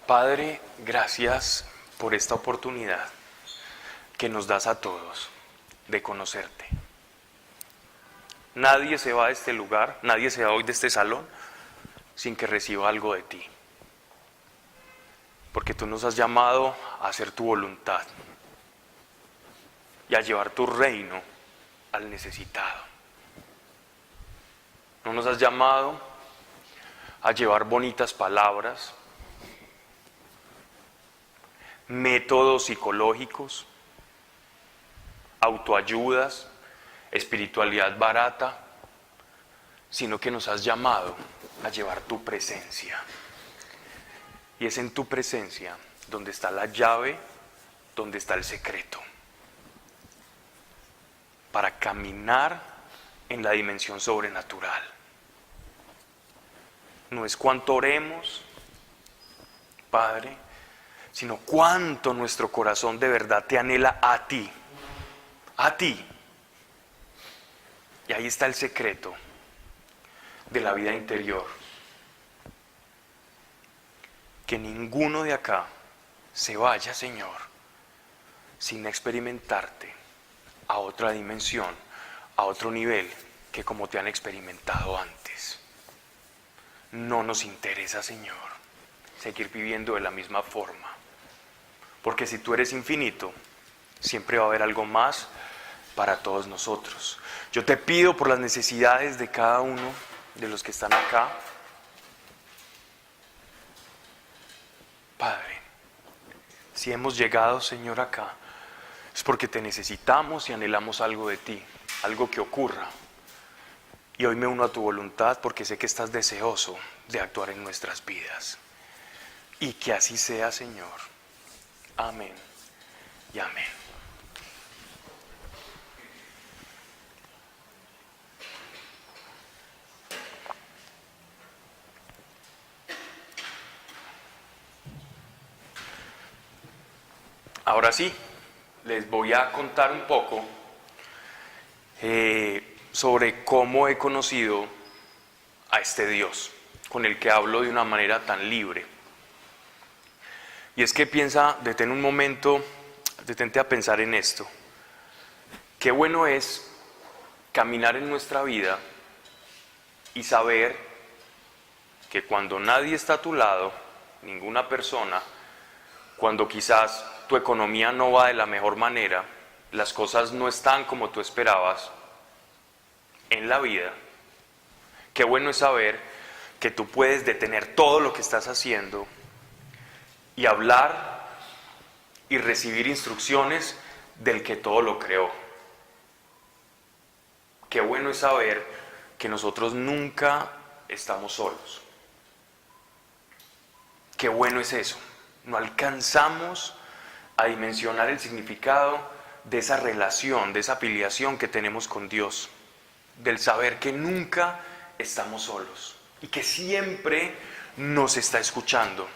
Padre, gracias por esta oportunidad que nos das a todos de conocerte. Nadie se va de este lugar, nadie se va hoy de este salón sin que reciba algo de ti. Porque tú nos has llamado a hacer tu voluntad y a llevar tu reino al necesitado. No nos has llamado a llevar bonitas palabras, métodos psicológicos, autoayudas, espiritualidad barata, sino que nos has llamado a llevar tu presencia. Y es en tu presencia donde está la llave, donde está el secreto, para caminar en la dimensión sobrenatural. No es cuánto oremos, Padre, sino cuánto nuestro corazón de verdad te anhela a ti. A ti. Y ahí está el secreto de la vida interior. Que ninguno de acá se vaya, Señor, sin experimentarte a otra dimensión, a otro nivel que como te han experimentado antes. No nos interesa, Señor, seguir viviendo de la misma forma. Porque si tú eres infinito, siempre va a haber algo más para todos nosotros. Yo te pido por las necesidades de cada uno de los que están acá. Padre, si hemos llegado, Señor, acá, es porque te necesitamos y anhelamos algo de ti, algo que ocurra. Y hoy me uno a tu voluntad porque sé que estás deseoso de actuar en nuestras vidas. Y que así sea, Señor. Amén y amén. Ahora sí, les voy a contar un poco sobre cómo he conocido a este Dios, con el que hablo de una manera tan libre. Y es que detén un momento, detente a pensar en esto. Qué bueno es caminar en nuestra vida y saber que cuando nadie está a tu lado, ninguna persona, cuando quizás tu economía no va de la mejor manera, las cosas no están como tú esperabas en la vida, qué bueno es saber que tú puedes detener todo lo que estás haciendo y hablar y recibir instrucciones del que todo lo creó. Qué bueno es saber que nosotros nunca estamos solos. Qué bueno es eso. No alcanzamos a dimensionar el significado de esa relación, de esa afiliación que tenemos con Dios, del saber que nunca estamos solos y que siempre nos está escuchando.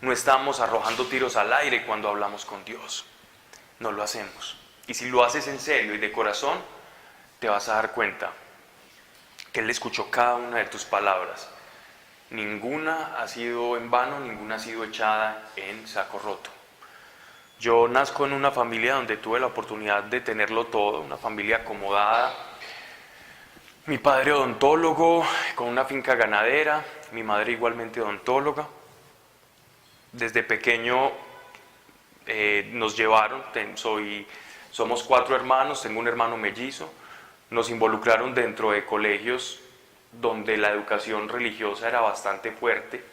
No estamos arrojando tiros al aire cuando hablamos con Dios. No lo hacemos. Y si lo haces en serio y de corazón, te vas a dar cuenta que Él escuchó cada una de tus palabras. Ninguna ha sido en vano, ninguna ha sido echada en saco roto. Yo nazco en una familia donde tuve la oportunidad de tenerlo todo, una familia acomodada. Mi padre odontólogo, con una finca ganadera, mi madre igualmente odontóloga. Desde pequeño nos llevaron, somos 4 hermanos, tengo un hermano mellizo, nos involucraron dentro de colegios donde la educación religiosa era bastante fuerte.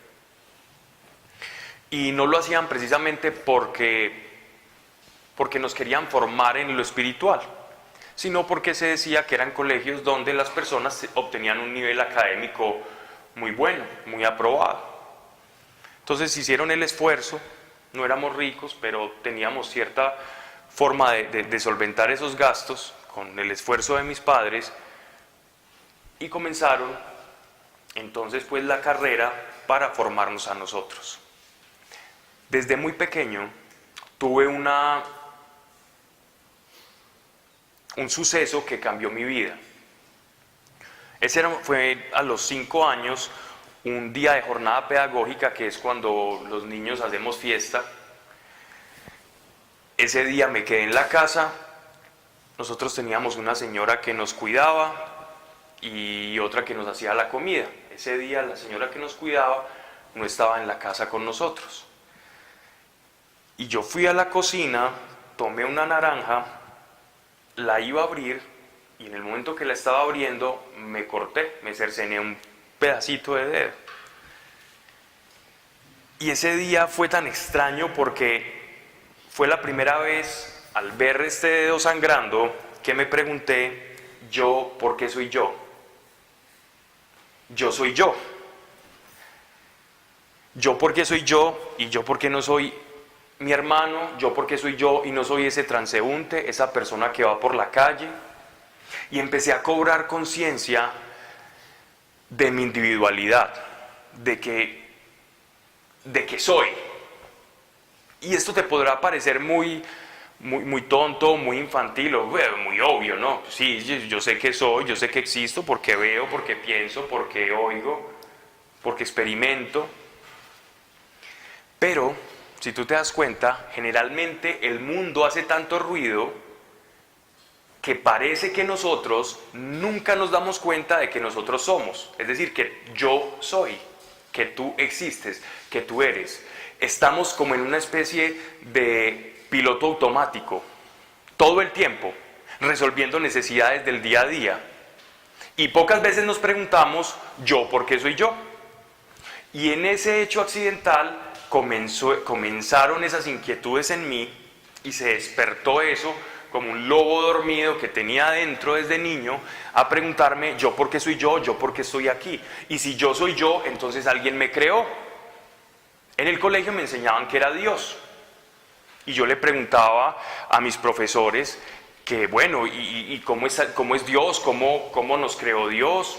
Y no lo hacían precisamente porque nos querían formar en lo espiritual, sino porque se decía que eran colegios donde las personas obtenían un nivel académico muy bueno, muy aprobado. Entonces hicieron el esfuerzo, no éramos ricos, pero teníamos cierta forma de solventar esos gastos con el esfuerzo de mis padres, y comenzaron entonces pues la carrera para formarnos a nosotros. Desde muy pequeño tuve un suceso que cambió mi vida. Fue a los 5 años un día de jornada pedagógica, que es cuando los niños hacemos fiesta. Ese día me quedé en la casa. Nosotros teníamos una señora que nos cuidaba y otra que nos hacía la comida. Ese día la señora que nos cuidaba no estaba en la casa con nosotros. Y yo fui a la cocina, tomé una naranja, la iba a abrir y en el momento que la estaba abriendo me corté, me cercené un pedacito de dedo. Y ese día fue tan extraño porque fue la primera vez al ver este dedo sangrando que me pregunté, ¿yo por qué soy yo? Yo soy yo. ¿Yo por qué soy yo y yo por qué no soy mi hermano? ¿Yo por qué soy yo y no soy ese transeúnte, esa persona que va por la calle? Y empecé a cobrar conciencia de mi individualidad, de que soy. Y esto te podrá parecer muy tonto, muy infantil o muy obvio, ¿no? Sí, yo sé que soy, yo sé que existo porque veo, porque pienso, porque oigo, porque experimento. Pero, si tú te das cuenta, generalmente el mundo hace tanto ruido que parece que nosotros nunca nos damos cuenta de que nosotros somos. Es decir, que yo soy, que tú existes, que tú eres. Estamos como en una especie de piloto automático, todo el tiempo, resolviendo necesidades del día a día. Y pocas veces nos preguntamos, ¿yo por qué soy yo? Y en ese hecho accidental comenzaron esas inquietudes en mí y se despertó eso como un lobo dormido que tenía adentro desde niño a preguntarme, ¿yo por qué soy yo? ¿Yo por qué estoy aquí? Y si yo soy yo, entonces alguien me creó. En el colegio me enseñaban que era Dios. Y yo le preguntaba a mis profesores que, bueno, ¿y cómo es Dios? ¿Cómo nos creó Dios?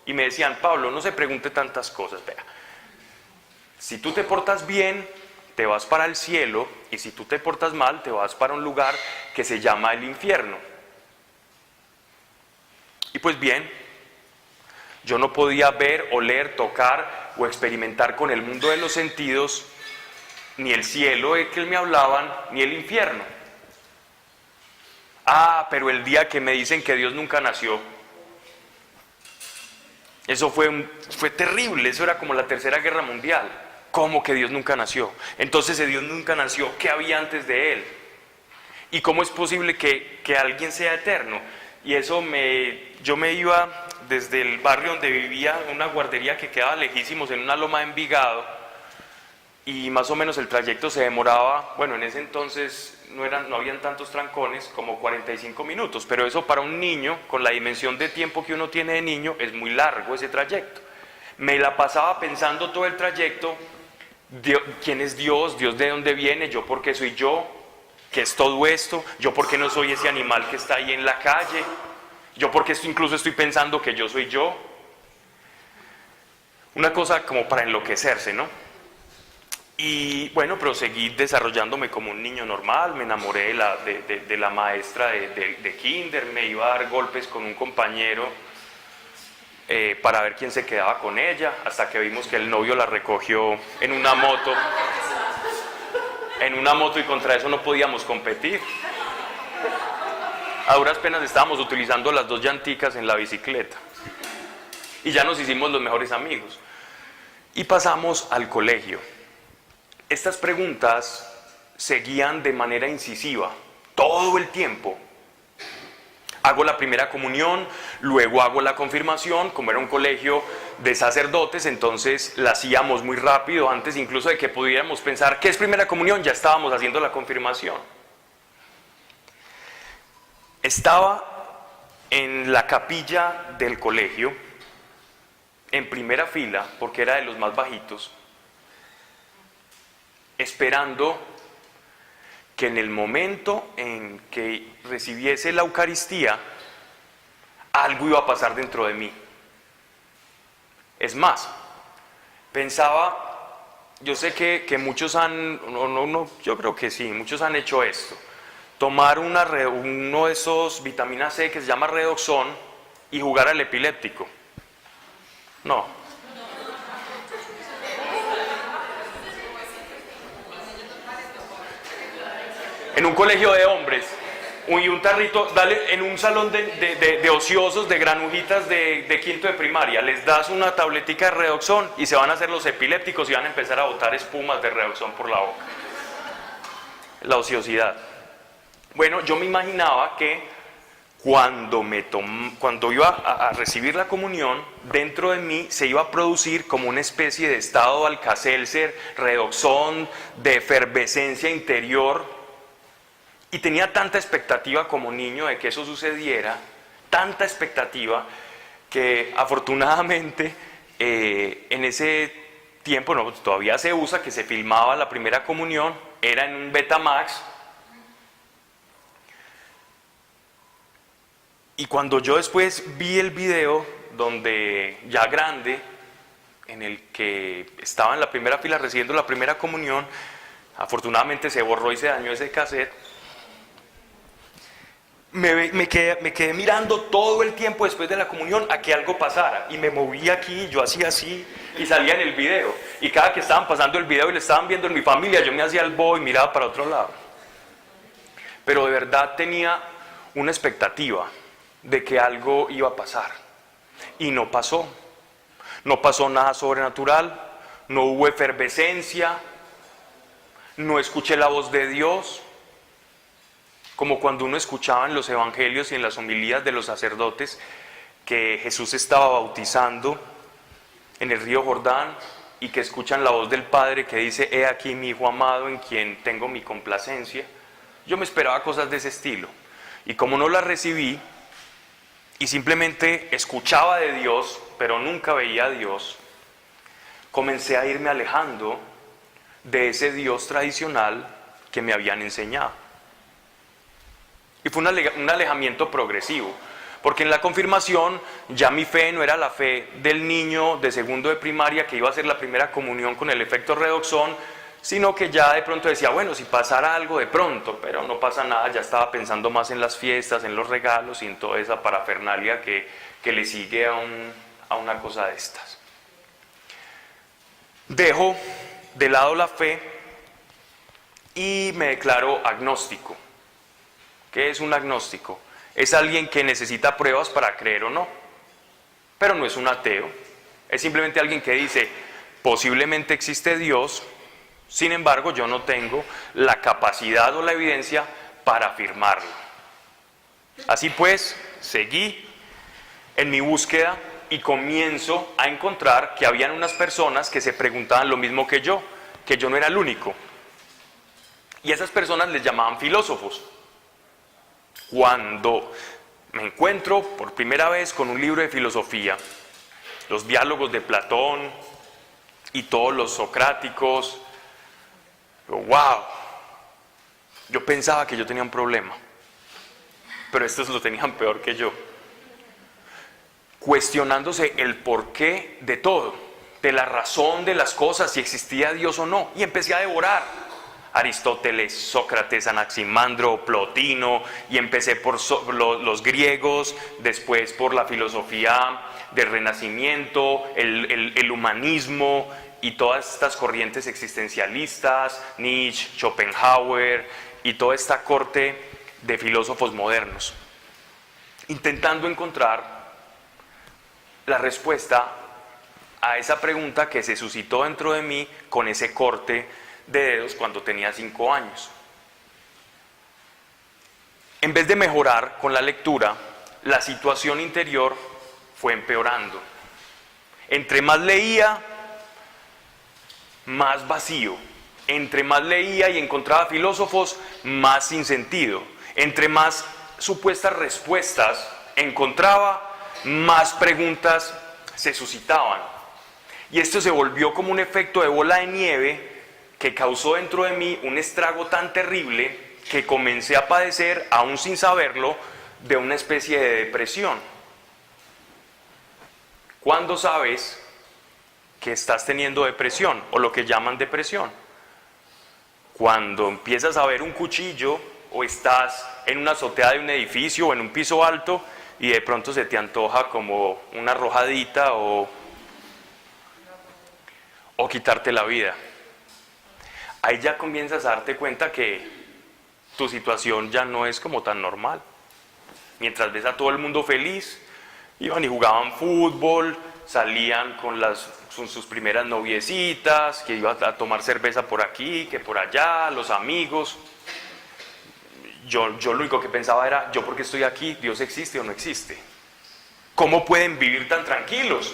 Y me decían, Pablo, no se pregunte tantas cosas, vea. Si tú te portas bien, te vas para el cielo, y si tú te portas mal, te vas para un lugar que se llama el infierno. Y pues bien, yo no podía ver, oler, tocar o experimentar con el mundo de los sentidos ni el cielo de que me hablaban, ni el infierno. Pero el día que me dicen que Dios nunca nació, eso fue terrible, eso era como la Tercera Guerra Mundial. ¿Cómo que Dios nunca nació? Entonces, si Dios nunca nació, ¿qué había antes de Él? ¿Y cómo es posible que alguien sea eterno? Y eso yo me iba desde el barrio donde vivía, una guardería que quedaba lejísimos en una loma de Envigado, y más o menos el trayecto se demoraba, bueno, en ese entonces no habían tantos trancones, como 45 minutos, pero eso para un niño, con la dimensión de tiempo que uno tiene de niño, es muy largo ese trayecto. Me la pasaba pensando todo el trayecto, ¿quién es Dios? ¿Dios de dónde viene? ¿Yo por qué soy yo? ¿Qué es todo esto? ¿Yo por qué no soy ese animal que está ahí en la calle? ¿Yo por qué incluso estoy pensando que yo soy yo? Una cosa como para enloquecerse, ¿no? Y bueno, proseguí desarrollándome como un niño normal, me enamoré de la maestra de kinder, me iba a dar golpes con un compañero para ver quién se quedaba con ella, hasta que vimos que el novio la recogió en una moto, y contra eso no podíamos competir. A duras penas estábamos utilizando las dos llanticas en la bicicleta y ya nos hicimos los mejores amigos. Y pasamos al colegio. Estas preguntas seguían de manera incisiva todo el tiempo. Hago la primera comunión, luego hago la confirmación. Como era un colegio de sacerdotes, entonces la hacíamos muy rápido, antes incluso de que pudiéramos pensar ¿qué es primera comunión? Ya estábamos haciendo la confirmación. Estaba en la capilla del colegio, en primera fila, porque era de los más bajitos, esperando que en el momento en que recibiese la Eucaristía, algo iba a pasar dentro de mí. Es más, pensaba, yo sé que muchos yo creo que sí, muchos han hecho esto, tomar uno de esos vitaminas C que se llama Redoxón y jugar al epiléptico. No. en un colegio de hombres, y un tarrito, dale, en un salón de ociosos, de granujitas de quinto de primaria, les das una tabletica de Redoxon y se van a hacer los epilépticos y van a empezar a botar espumas de Redoxon por la boca. La ociosidad. Bueno, yo me imaginaba que cuando iba a recibir la comunión, dentro de mí se iba a producir como una especie de estado Alka-Seltzer, Redoxon, de efervescencia interior. Y tenía tanta expectativa como niño de que eso sucediera, tanta expectativa, que afortunadamente en ese tiempo, no, todavía se usa, que se filmaba la primera comunión, era en un Betamax. Y cuando yo después vi el video, donde ya grande, en el que estaba en la primera fila recibiendo la primera comunión, afortunadamente se borró y se dañó ese cassette. Me quedé mirando todo el tiempo después de la comunión a que algo pasara, y me movía aquí, yo hacía así y salía en el video, y cada que estaban pasando el video y le estaban viendo en mi familia, yo me hacía el bobo y miraba para otro lado. Pero de verdad tenía una expectativa de que algo iba a pasar, y no pasó. No pasó nada sobrenatural, no hubo efervescencia, no escuché la voz de Dios, como cuando uno escuchaba en los evangelios y en las homilías de los sacerdotes que Jesús estaba bautizando en el río Jordán y que escuchan la voz del Padre que dice: he aquí mi Hijo amado en quien tengo mi complacencia. Yo me esperaba cosas de ese estilo, y como no las recibí y simplemente escuchaba de Dios pero nunca veía a Dios, comencé a irme alejando de ese Dios tradicional que me habían enseñado. Y fue un alejamiento progresivo, porque en la confirmación ya mi fe no era la fe del niño de segundo de primaria que iba a hacer la primera comunión con el efecto Redoxon, sino que ya de pronto decía, bueno, si pasara algo de pronto, pero no pasa nada. Ya estaba pensando más en las fiestas, en los regalos y en toda esa parafernalia que le sigue a una cosa de estas. Dejo de lado la fe y me declaro agnóstico. ¿Qué es un agnóstico? Es alguien que necesita pruebas para creer o no, pero no es un ateo. Es simplemente alguien que dice, posiblemente existe Dios, sin embargo yo no tengo la capacidad o la evidencia para afirmarlo. Así pues, seguí en mi búsqueda y comienzo a encontrar que habían unas personas que se preguntaban lo mismo que yo no era el único. Y a esas personas les llamaban filósofos. Cuando me encuentro por primera vez con un libro de filosofía, los diálogos de Platón y todos los socráticos, wow, yo pensaba que yo tenía un problema, pero estos lo tenían peor que yo, cuestionándose el porqué de todo, de la razón de las cosas, si existía Dios o no, y empecé a devorar Aristóteles, Sócrates, Anaximandro, Plotino, y empecé por los griegos, después por la filosofía del Renacimiento, el humanismo y todas estas corrientes existencialistas, Nietzsche, Schopenhauer y toda esta corte de filósofos modernos, intentando encontrar la respuesta a esa pregunta que se suscitó dentro de mí con ese corte de dedos cuando tenía 5 años. En vez de mejorar con la lectura, la situación interior fue empeorando. Entre más leía, más vacío. Entre más leía y encontraba filósofos, más sin sentido. Entre más supuestas respuestas encontraba, más preguntas se suscitaban. Y esto se volvió como un efecto de bola de nieve que causó dentro de mí un estrago tan terrible que comencé a padecer, aún sin saberlo, de una especie de depresión. ¿Cuándo sabes que estás teniendo depresión o lo que llaman depresión? Cuando empiezas a ver un cuchillo o estás en una azotea de un edificio o en un piso alto y de pronto se te antoja como una arrojadita o quitarte la vida. Ahí ya comienzas a darte cuenta que tu situación ya no es como tan normal. Mientras ves a todo el mundo feliz, iban y jugaban fútbol, salían con sus primeras noviecitas, que iban a tomar cerveza por aquí, que por allá, los amigos. Yo lo único que pensaba era, ¿yo por qué estoy aquí? ¿Dios existe o no existe? ¿Cómo pueden vivir tan tranquilos?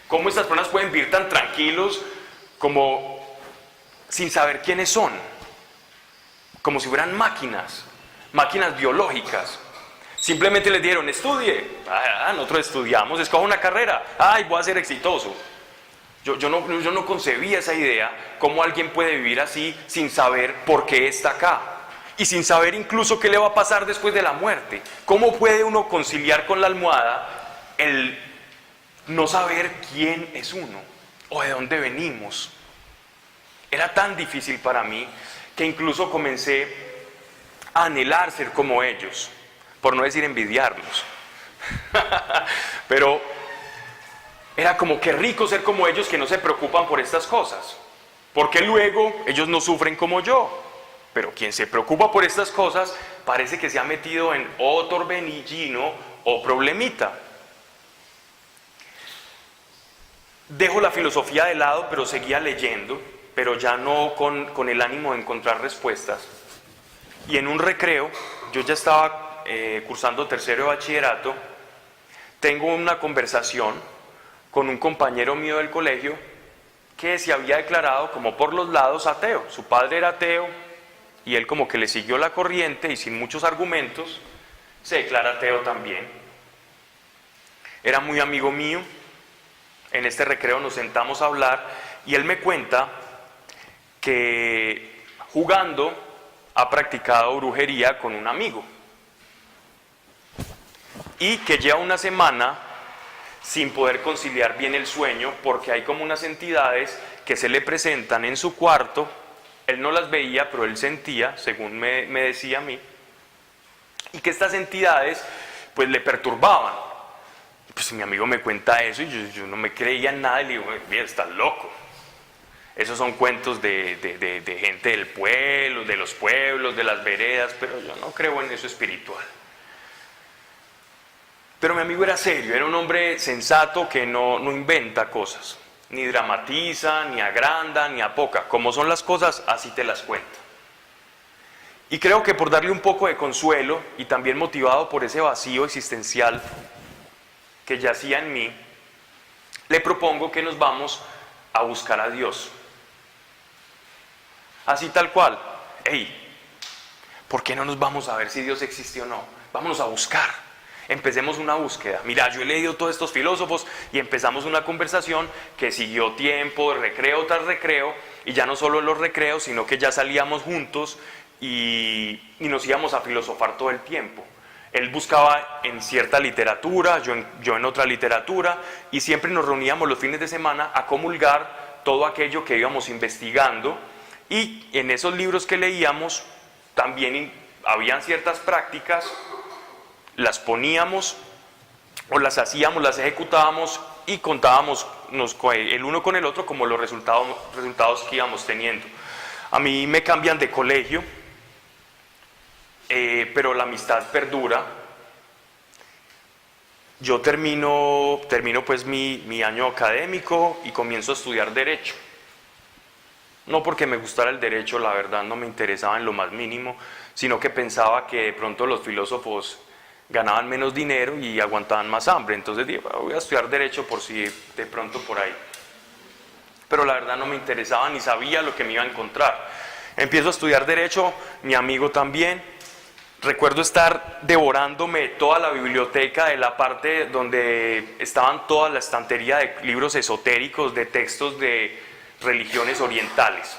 ¿Cómo estas personas pueden vivir tan tranquilos como sin saber quiénes son? Como si fueran máquinas biológicas. Simplemente les dieron, estudie. Nosotros estudiamos, escoja una carrera. Ay, voy a ser exitoso. Yo no concebía esa idea, cómo alguien puede vivir así sin saber por qué está acá. Y sin saber incluso qué le va a pasar después de la muerte. ¿Cómo puede uno conciliar con la almohada el no saber quién es uno o de dónde venimos? Era tan difícil para mí que incluso comencé a anhelar ser como ellos, por no decir envidiarlos. Pero era como que rico ser como ellos, que no se preocupan por estas cosas, porque luego ellos no sufren como yo. Pero quien se preocupa por estas cosas parece que se ha metido en o torbellino o problemita. Dejo la filosofía de lado, pero seguía leyendo, pero ya no con el ánimo de encontrar respuestas. Y en un recreo, yo ya estaba cursando tercero de bachillerato, tengo una conversación con un compañero mío del colegio que se había declarado como por los lados ateo. Su padre era ateo y él como que le siguió la corriente y sin muchos argumentos se declara ateo también. Era muy amigo mío. En este recreo nos sentamos a hablar y él me cuenta que jugando ha practicado brujería con un amigo y que lleva una semana sin poder conciliar bien el sueño porque hay como unas entidades que se le presentan en su cuarto. Él no las veía, pero él sentía, según me decía a mí, y que estas entidades pues le perturbaban. Pues mi amigo me cuenta eso y yo no me creía en nada y le digo, mira, estás loco. Esos son cuentos de gente del pueblo, de los pueblos, de las veredas, pero yo no creo en eso espiritual. Pero mi amigo era serio, era un hombre sensato que no inventa cosas, ni dramatiza, ni agranda, ni apoca. Como son las cosas, así te las cuenta. Y creo que por darle un poco de consuelo y también motivado por ese vacío existencial que yacía en mí, le propongo que nos vamos a buscar a Dios. Así tal cual. Hey, ¿por qué no nos vamos a ver si Dios existe o no? Vámonos a buscar. Empecemos una búsqueda. Mira, yo he leído todos estos filósofos y empezamos una conversación que siguió tiempo, recreo tras recreo, y ya no solo en los recreos, sino que ya salíamos juntos y nos íbamos a filosofar todo el tiempo. Él buscaba en cierta literatura, yo en otra literatura, y siempre nos reuníamos los fines de semana a comulgar todo aquello que íbamos investigando, y en esos libros que leíamos también habían ciertas prácticas, las poníamos o las hacíamos, las ejecutábamos y contábamos el uno con el otro como los resultados que íbamos teniendo. A mí me cambian de colegio, pero la amistad perdura. Yo termino pues mi año académico y comienzo a estudiar Derecho. No porque me gustara el Derecho, la verdad no me interesaba en lo más mínimo, sino que pensaba que de pronto los filósofos ganaban menos dinero y aguantaban más hambre. Entonces dije, voy a estudiar Derecho por si de pronto por ahí. Pero la verdad no me interesaba ni sabía lo que me iba a encontrar. Empiezo a estudiar Derecho, mi amigo también. Recuerdo estar devorándome toda la biblioteca de la parte donde estaban toda la estantería de libros esotéricos, de textos de religiones orientales.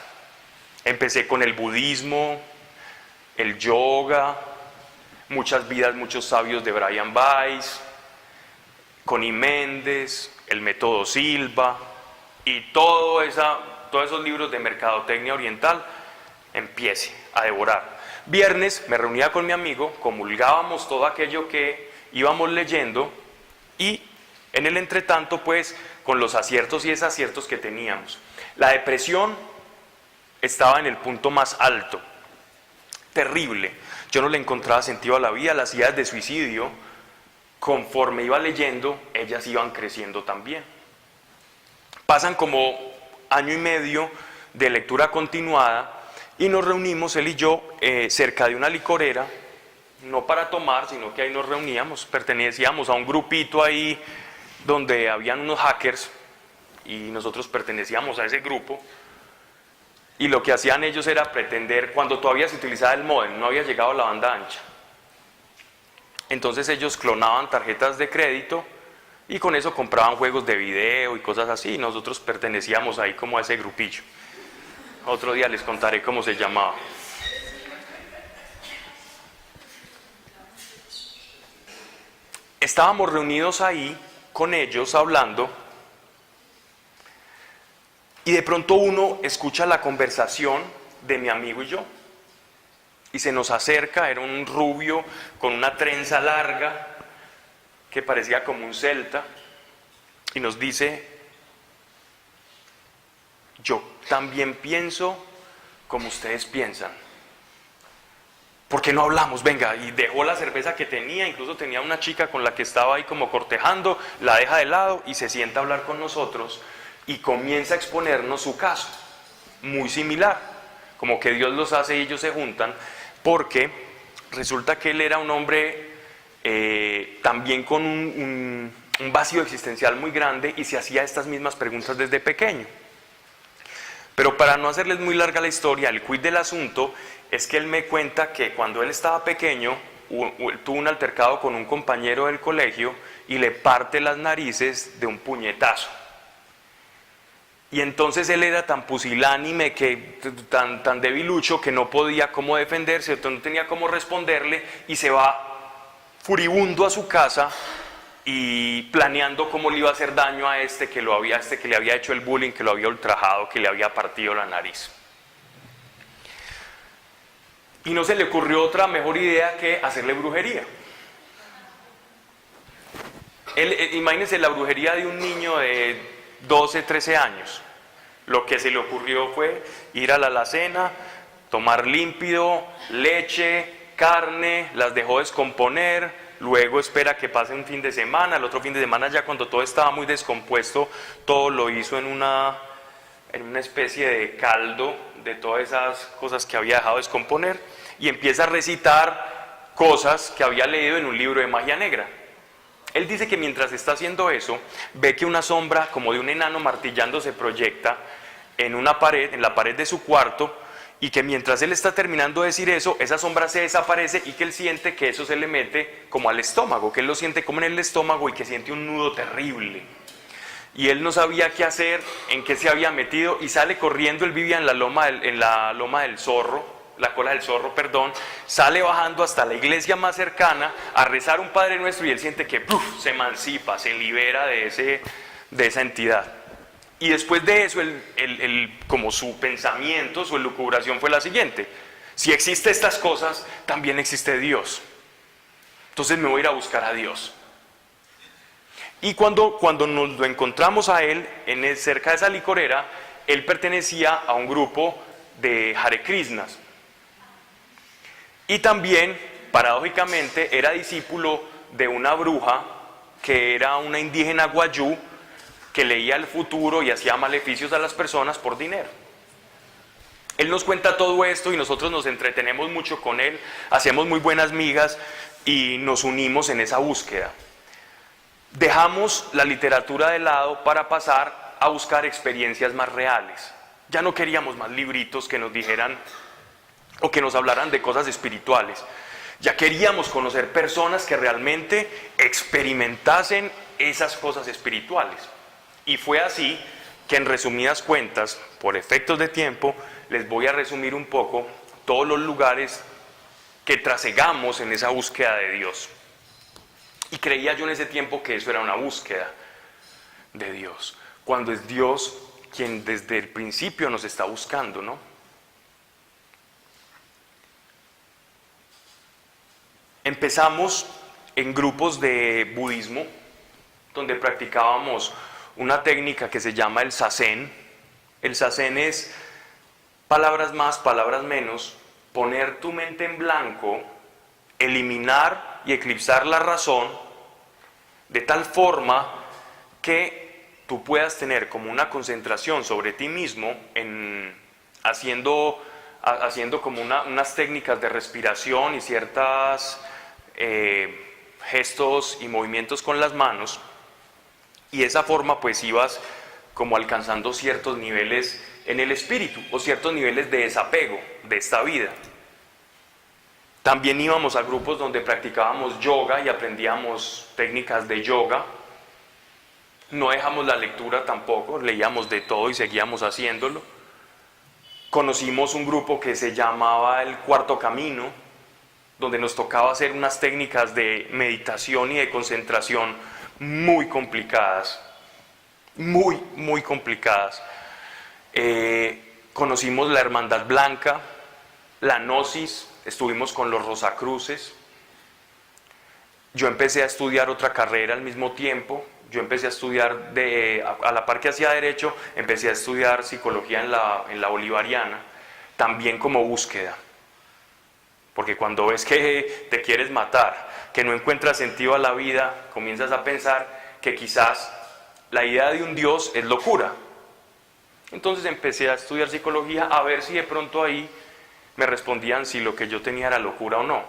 Empecé con el budismo, el yoga, Muchas vidas, muchos sabios de Brian Weiss, Connie Méndez, el método Silva y todos esos libros de mercadotecnia oriental, empiece a devorar. Viernes me reunía con mi amigo, comulgábamos todo aquello que íbamos leyendo y en el entretanto pues con los aciertos y desaciertos que teníamos. La depresión estaba en el punto más alto. terrible. Yo no le encontraba sentido a la vida. Las ideas de suicidio, conforme iba leyendo, ellas iban creciendo también. Pasan como año y medio de lectura continuada y nos reunimos él y yo cerca de una licorera, no para tomar, sino que ahí nos reuníamos, pertenecíamos a un grupito ahí donde habían unos hackers y nosotros pertenecíamos a ese grupo. Y lo que hacían ellos era pretender, cuando todavía se utilizaba el módem, no había llegado la banda ancha. Entonces ellos clonaban tarjetas de crédito y con eso compraban juegos de video y cosas así. Nosotros pertenecíamos ahí como a ese grupillo. Otro día les contaré cómo se llamaba. Estábamos reunidos ahí con ellos hablando y de pronto uno escucha la conversación de mi amigo y yo y se nos acerca. Era un rubio con una trenza larga que parecía como un celta y nos dice: yo también pienso como ustedes piensan. ¿Por qué no hablamos? Venga, y dejó la cerveza que tenía, incluso tenía una chica con la que estaba ahí como cortejando, la deja de lado y se sienta a hablar con nosotros y comienza a exponernos su caso, muy similar, como que Dios los hace y ellos se juntan, porque resulta que él era un hombre también con un vacío existencial muy grande y se hacía estas mismas preguntas desde pequeño. Pero para no hacerles muy larga la historia, el quid del asunto es que él me cuenta que cuando él estaba pequeño tuvo un altercado con un compañero del colegio y le parte las narices de un puñetazo. Y entonces él era tan pusilánime, tan debilucho, que no podía cómo defenderse, no tenía cómo responderle y se va furibundo a su casa y planeando cómo le iba a hacer daño a que le había hecho el bullying, que lo había ultrajado, que le había partido la nariz. Y no se le ocurrió otra mejor idea que hacerle brujería. Imagínense la brujería de un niño de 12, 13 años. Lo que se le ocurrió fue ir a la alacena, tomar límpido, leche, carne, las dejó descomponer, luego espera que pase un fin de semana, el otro fin de semana ya cuando todo estaba muy descompuesto, todo lo hizo en una especie de caldo de todas esas cosas que había dejado descomponer y empieza a recitar cosas que había leído en un libro de magia negra. Él dice que mientras está haciendo eso, ve que una sombra como de un enano martillando se proyecta en la pared de su cuarto, y que mientras él está terminando de decir eso, esa sombra se desaparece y que él siente que eso se le mete como al estómago, que él lo siente como en el estómago y que siente un nudo terrible. Y él no sabía qué hacer, en qué se había metido y sale corriendo. Él vivía en la loma del zorro, la cola del zorro, perdón, sale bajando hasta la iglesia más cercana a rezar un Padre Nuestro y él siente que se emancipa, se libera de esa entidad. Y después de eso, como su pensamiento, su elucubración fue la siguiente: si existen estas cosas, también existe Dios. Entonces me voy a ir a buscar a Dios. Y cuando nos lo encontramos a él, cerca de esa licorera, él pertenecía a un grupo de Hare Krishnas. Y también, paradójicamente, era discípulo de una bruja que era una indígena guayú, que leía el futuro y hacía maleficios a las personas por dinero. Él nos cuenta todo esto y nosotros nos entretenemos mucho con él, hacemos muy buenas migas y nos unimos en esa búsqueda. Dejamos la literatura de lado para pasar a buscar experiencias más reales. Ya no queríamos más libritos que nos dijeran o que nos hablaran de cosas espirituales. Ya queríamos conocer personas que realmente experimentasen esas cosas espirituales. Y fue así que, en resumidas cuentas, por efectos de tiempo, les voy a resumir un poco todos los lugares que trasegamos en esa búsqueda de Dios. Y creía yo en ese tiempo que eso era una búsqueda de Dios, cuando es Dios quien desde el principio nos está buscando, ¿no? Empezamos en grupos de budismo, donde practicábamos una técnica que se llama el zazen. El zazen es palabras más, palabras menos, poner tu mente en blanco, eliminar y eclipsar la razón, de tal forma que tú puedas tener como una concentración sobre ti mismo, haciendo como unas técnicas de respiración y ciertos gestos y movimientos con las manos, y de esa forma pues ibas como alcanzando ciertos niveles en el espíritu o ciertos niveles de desapego de esta vida. También íbamos a grupos donde practicábamos yoga y aprendíamos técnicas de yoga. No dejamos la lectura tampoco, leíamos de todo y seguíamos haciéndolo. Conocimos un grupo que se llamaba El Cuarto Camino, donde nos tocaba hacer unas técnicas de meditación y de concentración muy complicadas, muy complicadas. Conocimos la Hermandad Blanca, la Gnosis, estuvimos con los Rosacruces. Yo empecé a estudiar otra carrera al mismo tiempo. Yo empecé a estudiar, a la par que hacía Derecho, empecé a estudiar Psicología en la Bolivariana, también como búsqueda. Porque cuando ves que te quieres matar, que no encuentras sentido a la vida, comienzas a pensar que quizás la idea de un Dios es locura. Entonces empecé a estudiar Psicología a ver si de pronto ahí me respondían si lo que yo tenía era locura o no.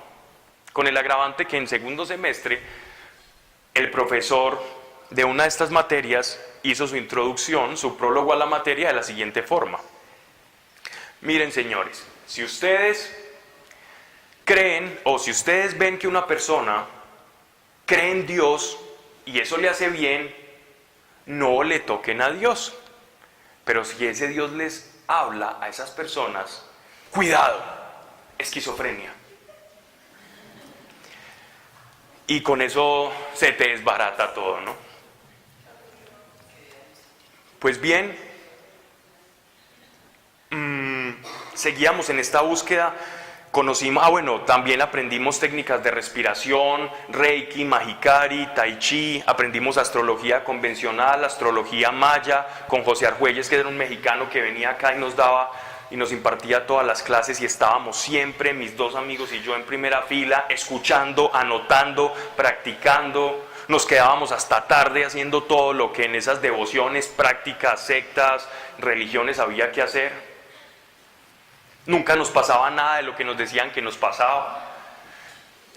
Con el agravante que en segundo semestre el profesor de una de estas materias hizo su introducción, su prólogo a la materia de la siguiente forma. Miren, señores, si ustedes creen o si ustedes ven que una persona cree en Dios y eso le hace bien, no le toquen a Dios. Pero si ese Dios les habla a esas personas, cuidado, esquizofrenia. Y con eso se te desbarata todo, ¿no? Pues bien, seguíamos en esta búsqueda, conocimos, también aprendimos técnicas de respiración, Reiki, Mahikari, Tai Chi, aprendimos astrología convencional, astrología maya, con José Argüelles, que era un mexicano que venía acá y nos daba y nos impartía todas las clases, y estábamos siempre, mis dos amigos y yo, en primera fila, escuchando, anotando, practicando. Nos quedábamos hasta tarde haciendo todo lo que en esas devociones, prácticas, sectas, religiones había que hacer. Nunca nos pasaba nada de lo que nos decían que nos pasaba.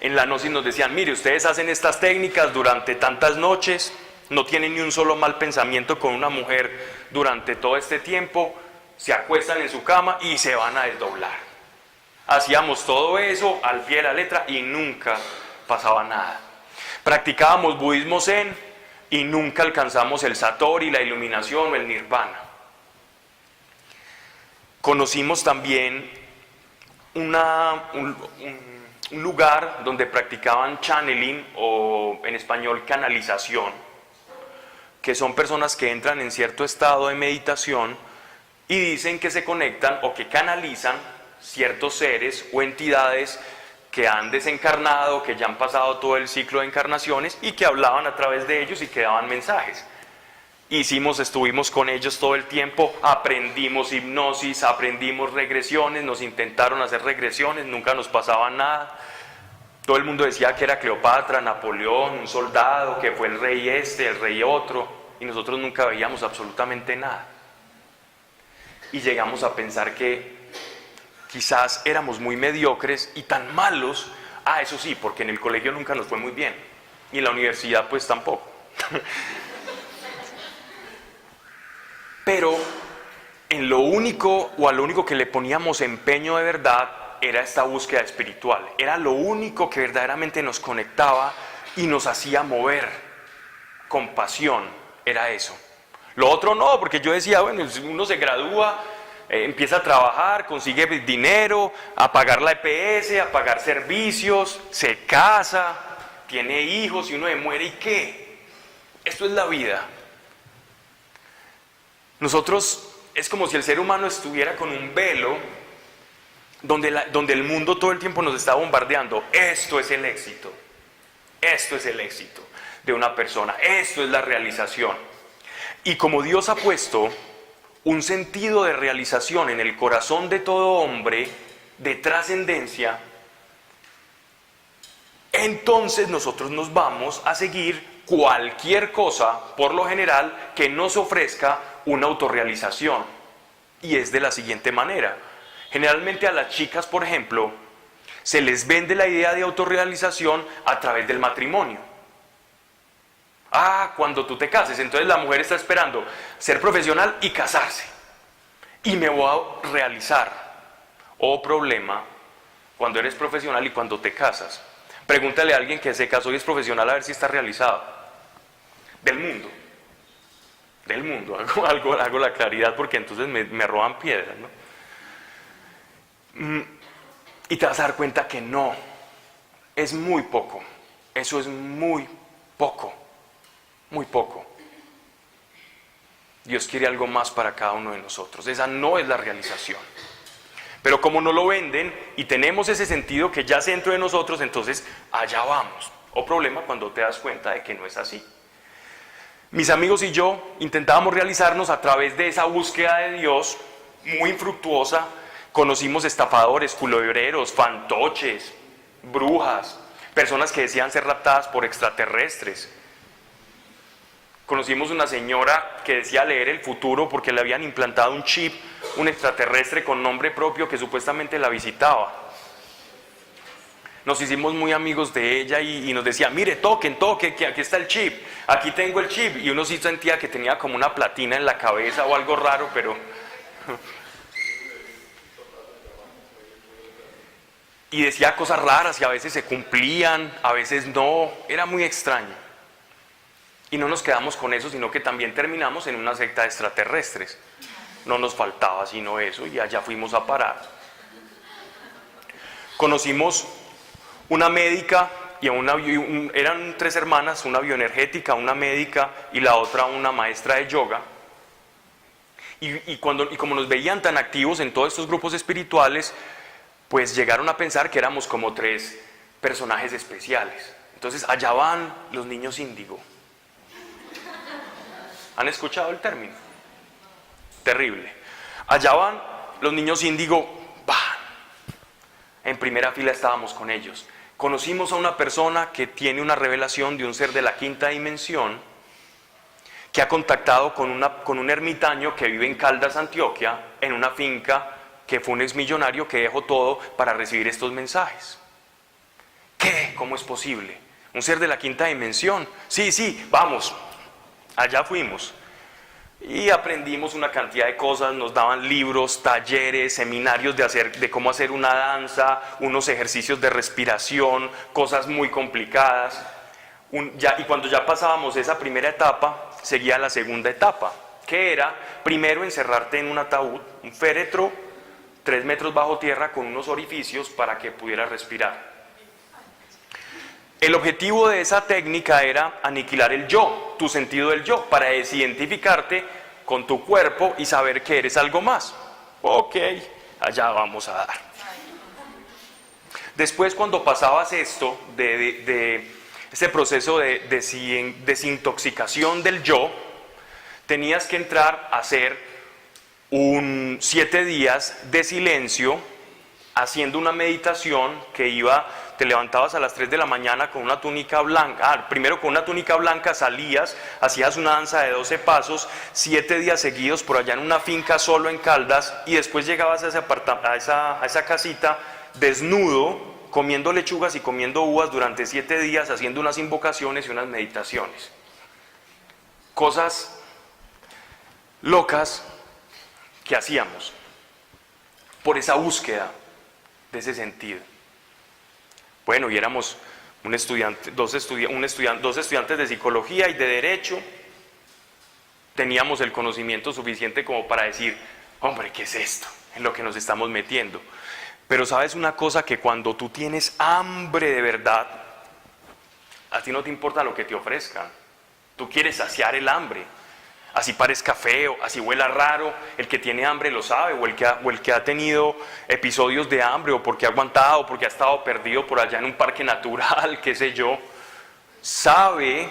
En la Gnosis nos decían, mire, ustedes hacen estas técnicas durante tantas noches, no tienen ni un solo mal pensamiento con una mujer durante todo este tiempo, se acuestan en su cama y se van a desdoblar. Hacíamos todo eso al pie de la letra y nunca pasaba nada. Practicábamos budismo zen y nunca alcanzamos el satori, la iluminación o el nirvana. Conocimos también un lugar donde practicaban channeling, o en español canalización, que son personas que entran en cierto estado de meditación y dicen que se conectan o que canalizan ciertos seres o entidades que han desencarnado, que ya han pasado todo el ciclo de encarnaciones y que hablaban a través de ellos y que daban mensajes. Estuvimos con ellos todo el tiempo, aprendimos hipnosis, aprendimos regresiones, nos intentaron hacer regresiones, nunca nos pasaba nada. Todo el mundo decía que era Cleopatra, Napoleón, un soldado, que fue el rey este, el rey otro, y nosotros nunca veíamos absolutamente nada. Y llegamos a pensar que quizás éramos muy mediocres y tan malos, eso sí, porque en el colegio nunca nos fue muy bien, y en la universidad pues tampoco. Pero a lo único que le poníamos empeño de verdad era esta búsqueda espiritual. Era lo único que verdaderamente nos conectaba y nos hacía mover con pasión, era eso. Lo otro no, porque yo decía, uno se gradúa, empieza a trabajar, consigue dinero, a pagar la EPS, a pagar servicios, se casa, tiene hijos y uno se muere, ¿y qué? Esto es la vida. Nosotros, es como si el ser humano estuviera con un velo donde el mundo todo el tiempo nos está bombardeando. Esto es el éxito de una persona, esto es la realización. Y como Dios ha puesto un sentido de realización en el corazón de todo hombre, de trascendencia, entonces nosotros nos vamos a seguir cualquier cosa, por lo general, que nos ofrezca una autorrealización. Y es de la siguiente manera. Generalmente a las chicas, por ejemplo, se les vende la idea de autorrealización a través del matrimonio. Cuando tú te cases, entonces la mujer está esperando ser profesional y casarse. Y me voy a realizar. Problema, cuando eres profesional y cuando te casas. Pregúntale a alguien que se casó y es profesional a ver si está realizado. Del mundo. Hago la claridad porque entonces me roban piedras, ¿no? Y te vas a dar cuenta que no. Es muy poco. Eso es muy poco. Muy poco. Dios quiere algo más para cada uno de nosotros. Esa no es la realización. Pero como no lo venden y tenemos ese sentido que ya es dentro de nosotros, entonces allá vamos. Problema cuando te das cuenta de que no es así. Mis amigos y yo intentábamos realizarnos a través de esa búsqueda de Dios muy infructuosa. Conocimos estafadores, culebreros, fantoches, brujas, personas que decían ser raptadas por extraterrestres. Conocimos una señora que decía leer el futuro porque le habían implantado un chip, un extraterrestre con nombre propio que supuestamente la visitaba. Nos hicimos muy amigos de ella y nos decía, mire, toque, que aquí está el chip, aquí tengo el chip. Y uno sí sentía que tenía como una platina en la cabeza o algo raro, pero... Y decía cosas raras y a veces se cumplían, a veces no, era muy extraño. Y no nos quedamos con eso, sino que también terminamos en una secta de extraterrestres. No nos faltaba sino eso y allá fuimos a parar. Conocimos una médica y eran 3 hermanas, una bioenergética, una médica y la otra una maestra de yoga. Y como nos veían tan activos en todos estos grupos espirituales, pues llegaron a pensar que éramos como 3 personajes especiales. Entonces allá van los niños índigo. ¿Han escuchado el término? Terrible. Allá van los niños índigo. En primera fila estábamos con ellos. Conocimos a una persona que tiene una revelación de un ser de la 5ª dimensión, que ha contactado con un ermitaño que vive en Caldas, Antioquia, en una finca, que fue un exmillonario que dejó todo para recibir estos mensajes. ¿Qué? ¿Cómo es posible? ¿Un ser de la 5ª dimensión? Sí, vamos. Allá fuimos. Y aprendimos una cantidad de cosas, nos daban libros, talleres, seminarios de cómo hacer una danza, unos ejercicios de respiración, cosas muy complicadas. Y cuando ya pasábamos esa primera etapa, seguía la segunda etapa, que era primero encerrarte en un ataúd, un féretro, 3 metros bajo tierra con unos orificios para que pudieras respirar. El objetivo de esa técnica era aniquilar el yo, tu sentido del yo, para desidentificarte con tu cuerpo y saber que eres algo más. Ok, allá vamos a dar. Después, cuando pasabas esto, de ese proceso de desintoxicación del yo, tenías que entrar a hacer 7 días de silencio, haciendo una meditación que te levantabas a las 3 de la mañana con una túnica blanca. Primero con una túnica blanca salías, hacías una danza de 12 pasos, 7 días seguidos por allá en una finca solo en Caldas, y después llegabas a esa casita desnudo, comiendo lechugas y comiendo uvas durante 7 días, haciendo unas invocaciones y unas meditaciones. Cosas locas que hacíamos por esa búsqueda de ese sentido. Bueno, y éramos dos estudiantes de psicología y de derecho. Teníamos el conocimiento suficiente como para decir, hombre, ¿qué es esto? En lo que nos estamos metiendo. Pero sabes una cosa, que cuando tú tienes hambre de verdad, a ti no te importa lo que te ofrezcan. Tú quieres saciar el hambre. Así parezca feo, así huela raro, el que tiene hambre lo sabe, o el que ha tenido episodios de hambre, o porque ha aguantado, o porque ha estado perdido por allá en un parque natural, qué sé yo, sabe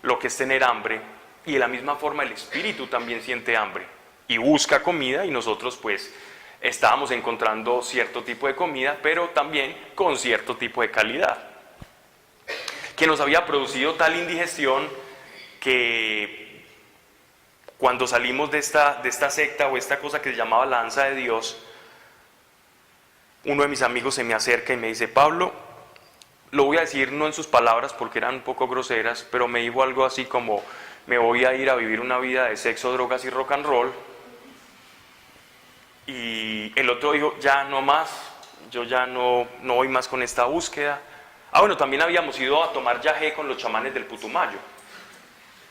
lo que es tener hambre, y de la misma forma el espíritu también siente hambre, y busca comida, y nosotros pues estábamos encontrando cierto tipo de comida, pero también con cierto tipo de calidad, que nos había producido tal indigestión que cuando salimos de esta secta o esta cosa que se llamaba la danza de Dios, uno de mis amigos se me acerca y me dice: Pablo, lo voy a decir no en sus palabras porque eran un poco groseras, pero me dijo algo así como: me voy a ir a vivir una vida de sexo, drogas y rock and roll. Y el otro dijo: ya no más, yo ya no voy más con esta búsqueda. Bueno, también habíamos ido a tomar yagé con los chamanes del Putumayo.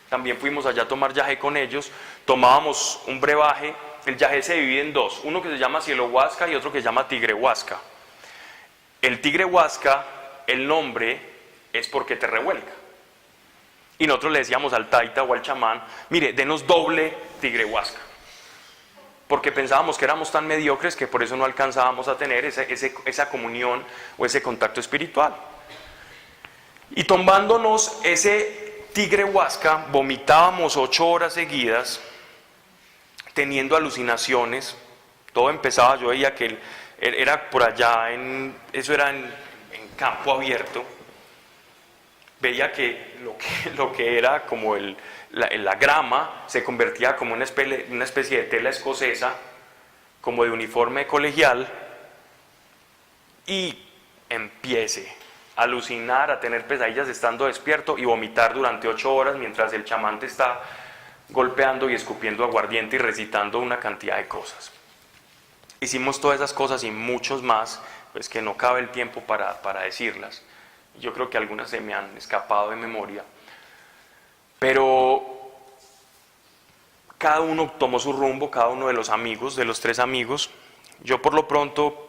También fuimos allá a tomar yagé con ellos, tomábamos un brebaje. El yagé se divide en dos, uno que se llama cielo huasca y otro que se llama tigre huasca. El tigre huasca, el nombre es porque te revuelca. Y nosotros le decíamos al taita o al chamán: mire, denos doble tigre huasca. Porque pensábamos que éramos tan mediocres que por eso no alcanzábamos a tener esa comunión o ese contacto espiritual. Y tomándonos ese tigre huasca, vomitábamos 8 horas seguidas, teniendo alucinaciones. Todo empezaba, yo veía que era por allá, eso era en campo abierto. Veía que lo que era como la grama se convertía como una especie de tela escocesa, como de uniforme colegial, y empiece a alucinar, a tener pesadillas estando despierto y vomitar durante 8 horas mientras el chamán te está golpeando y escupiendo aguardiente y recitando una cantidad de cosas. Hicimos todas esas cosas y muchos más, pues que no cabe el tiempo para decirlas. Yo creo que algunas se me han escapado de memoria. Pero cada uno tomó su rumbo, cada uno de los amigos, de los 3 amigos. Yo por lo pronto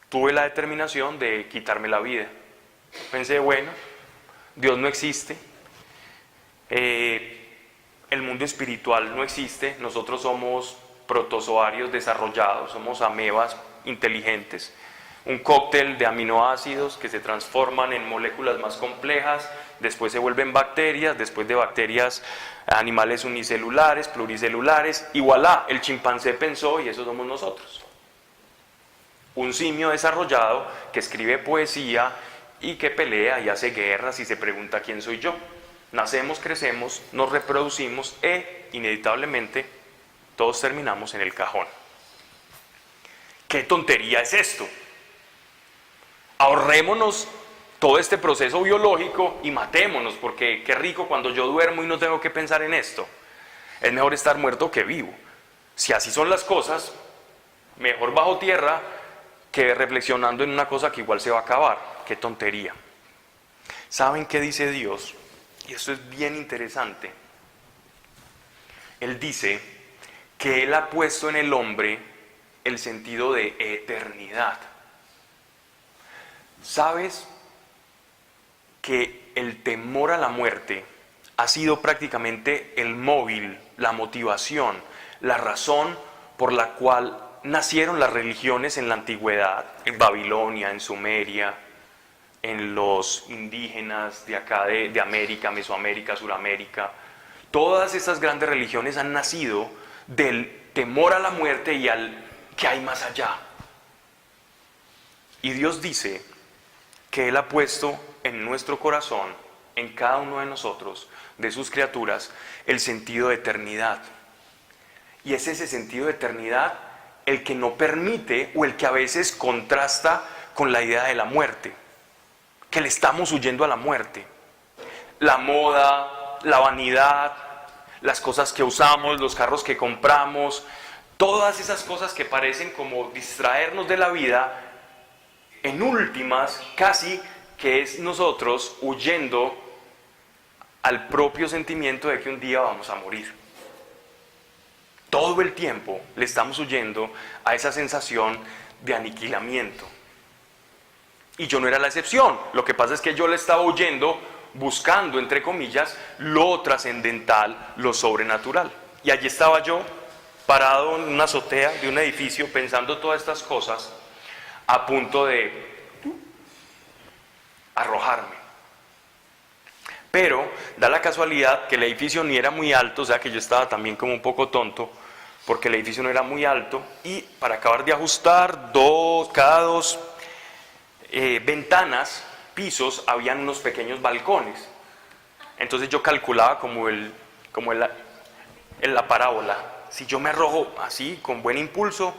tuve la determinación de quitarme la vida. Pensé: bueno, Dios no existe, el mundo espiritual no existe, nosotros somos protozoarios desarrollados, somos amebas inteligentes, un cóctel de aminoácidos que se transforman en moléculas más complejas, después se vuelven bacterias, después de bacterias animales unicelulares, pluricelulares, y voilà, el chimpancé pensó y eso somos nosotros. Un simio desarrollado que escribe poesía y que pelea y hace guerras y se pregunta: ¿quién soy yo? Nacemos, crecemos, nos reproducimos e inevitablemente todos terminamos en el cajón. ¿Qué tontería es esto? Ahorrémonos todo este proceso biológico y matémonos, porque qué rico cuando yo duermo y no tengo que pensar en esto. Es mejor estar muerto que vivo. Si así son las cosas, mejor bajo tierra que reflexionando en una cosa que igual se va a acabar. Qué tontería. ¿Saben qué dice Dios? Y esto es bien interesante. Él dice que Él ha puesto en el hombre el sentido de eternidad. ¿Sabes que el temor a la muerte ha sido prácticamente el móvil, la motivación, la razón por la cual nacieron las religiones en la antigüedad, en Babilonia, en Sumeria, en los indígenas de acá de América, Mesoamérica, Suramérica? Todas estas grandes religiones han nacido del temor a la muerte y al que hay más allá. Y Dios dice que Él ha puesto en nuestro corazón, en cada uno de nosotros, de sus criaturas, el sentido de eternidad. Y es ese sentido de eternidad el que no permite o el que a veces contrasta con la idea de la muerte, que le estamos huyendo a la muerte. La moda, la vanidad, las cosas que usamos, los carros que compramos, todas esas cosas que parecen como distraernos de la vida, en últimas casi que es nosotros huyendo al propio sentimiento de que un día vamos a morir. Todo el tiempo le estamos huyendo a esa sensación de aniquilamiento. Y yo no era la excepción. Lo que pasa es que yo le estaba huyendo, buscando, entre comillas, lo trascendental, lo sobrenatural. Y allí estaba yo, parado en una azotea de un edificio, pensando todas estas cosas, a punto de arrojarme. Pero da la casualidad que el edificio ni era muy alto, o sea que yo estaba también como un poco tonto, porque el edificio no era muy alto, y para acabar de ajustar, cada dos ventanas, pisos, habían unos pequeños balcones. Entonces yo calculaba como en la parábola, si yo me arrojo así, con buen impulso,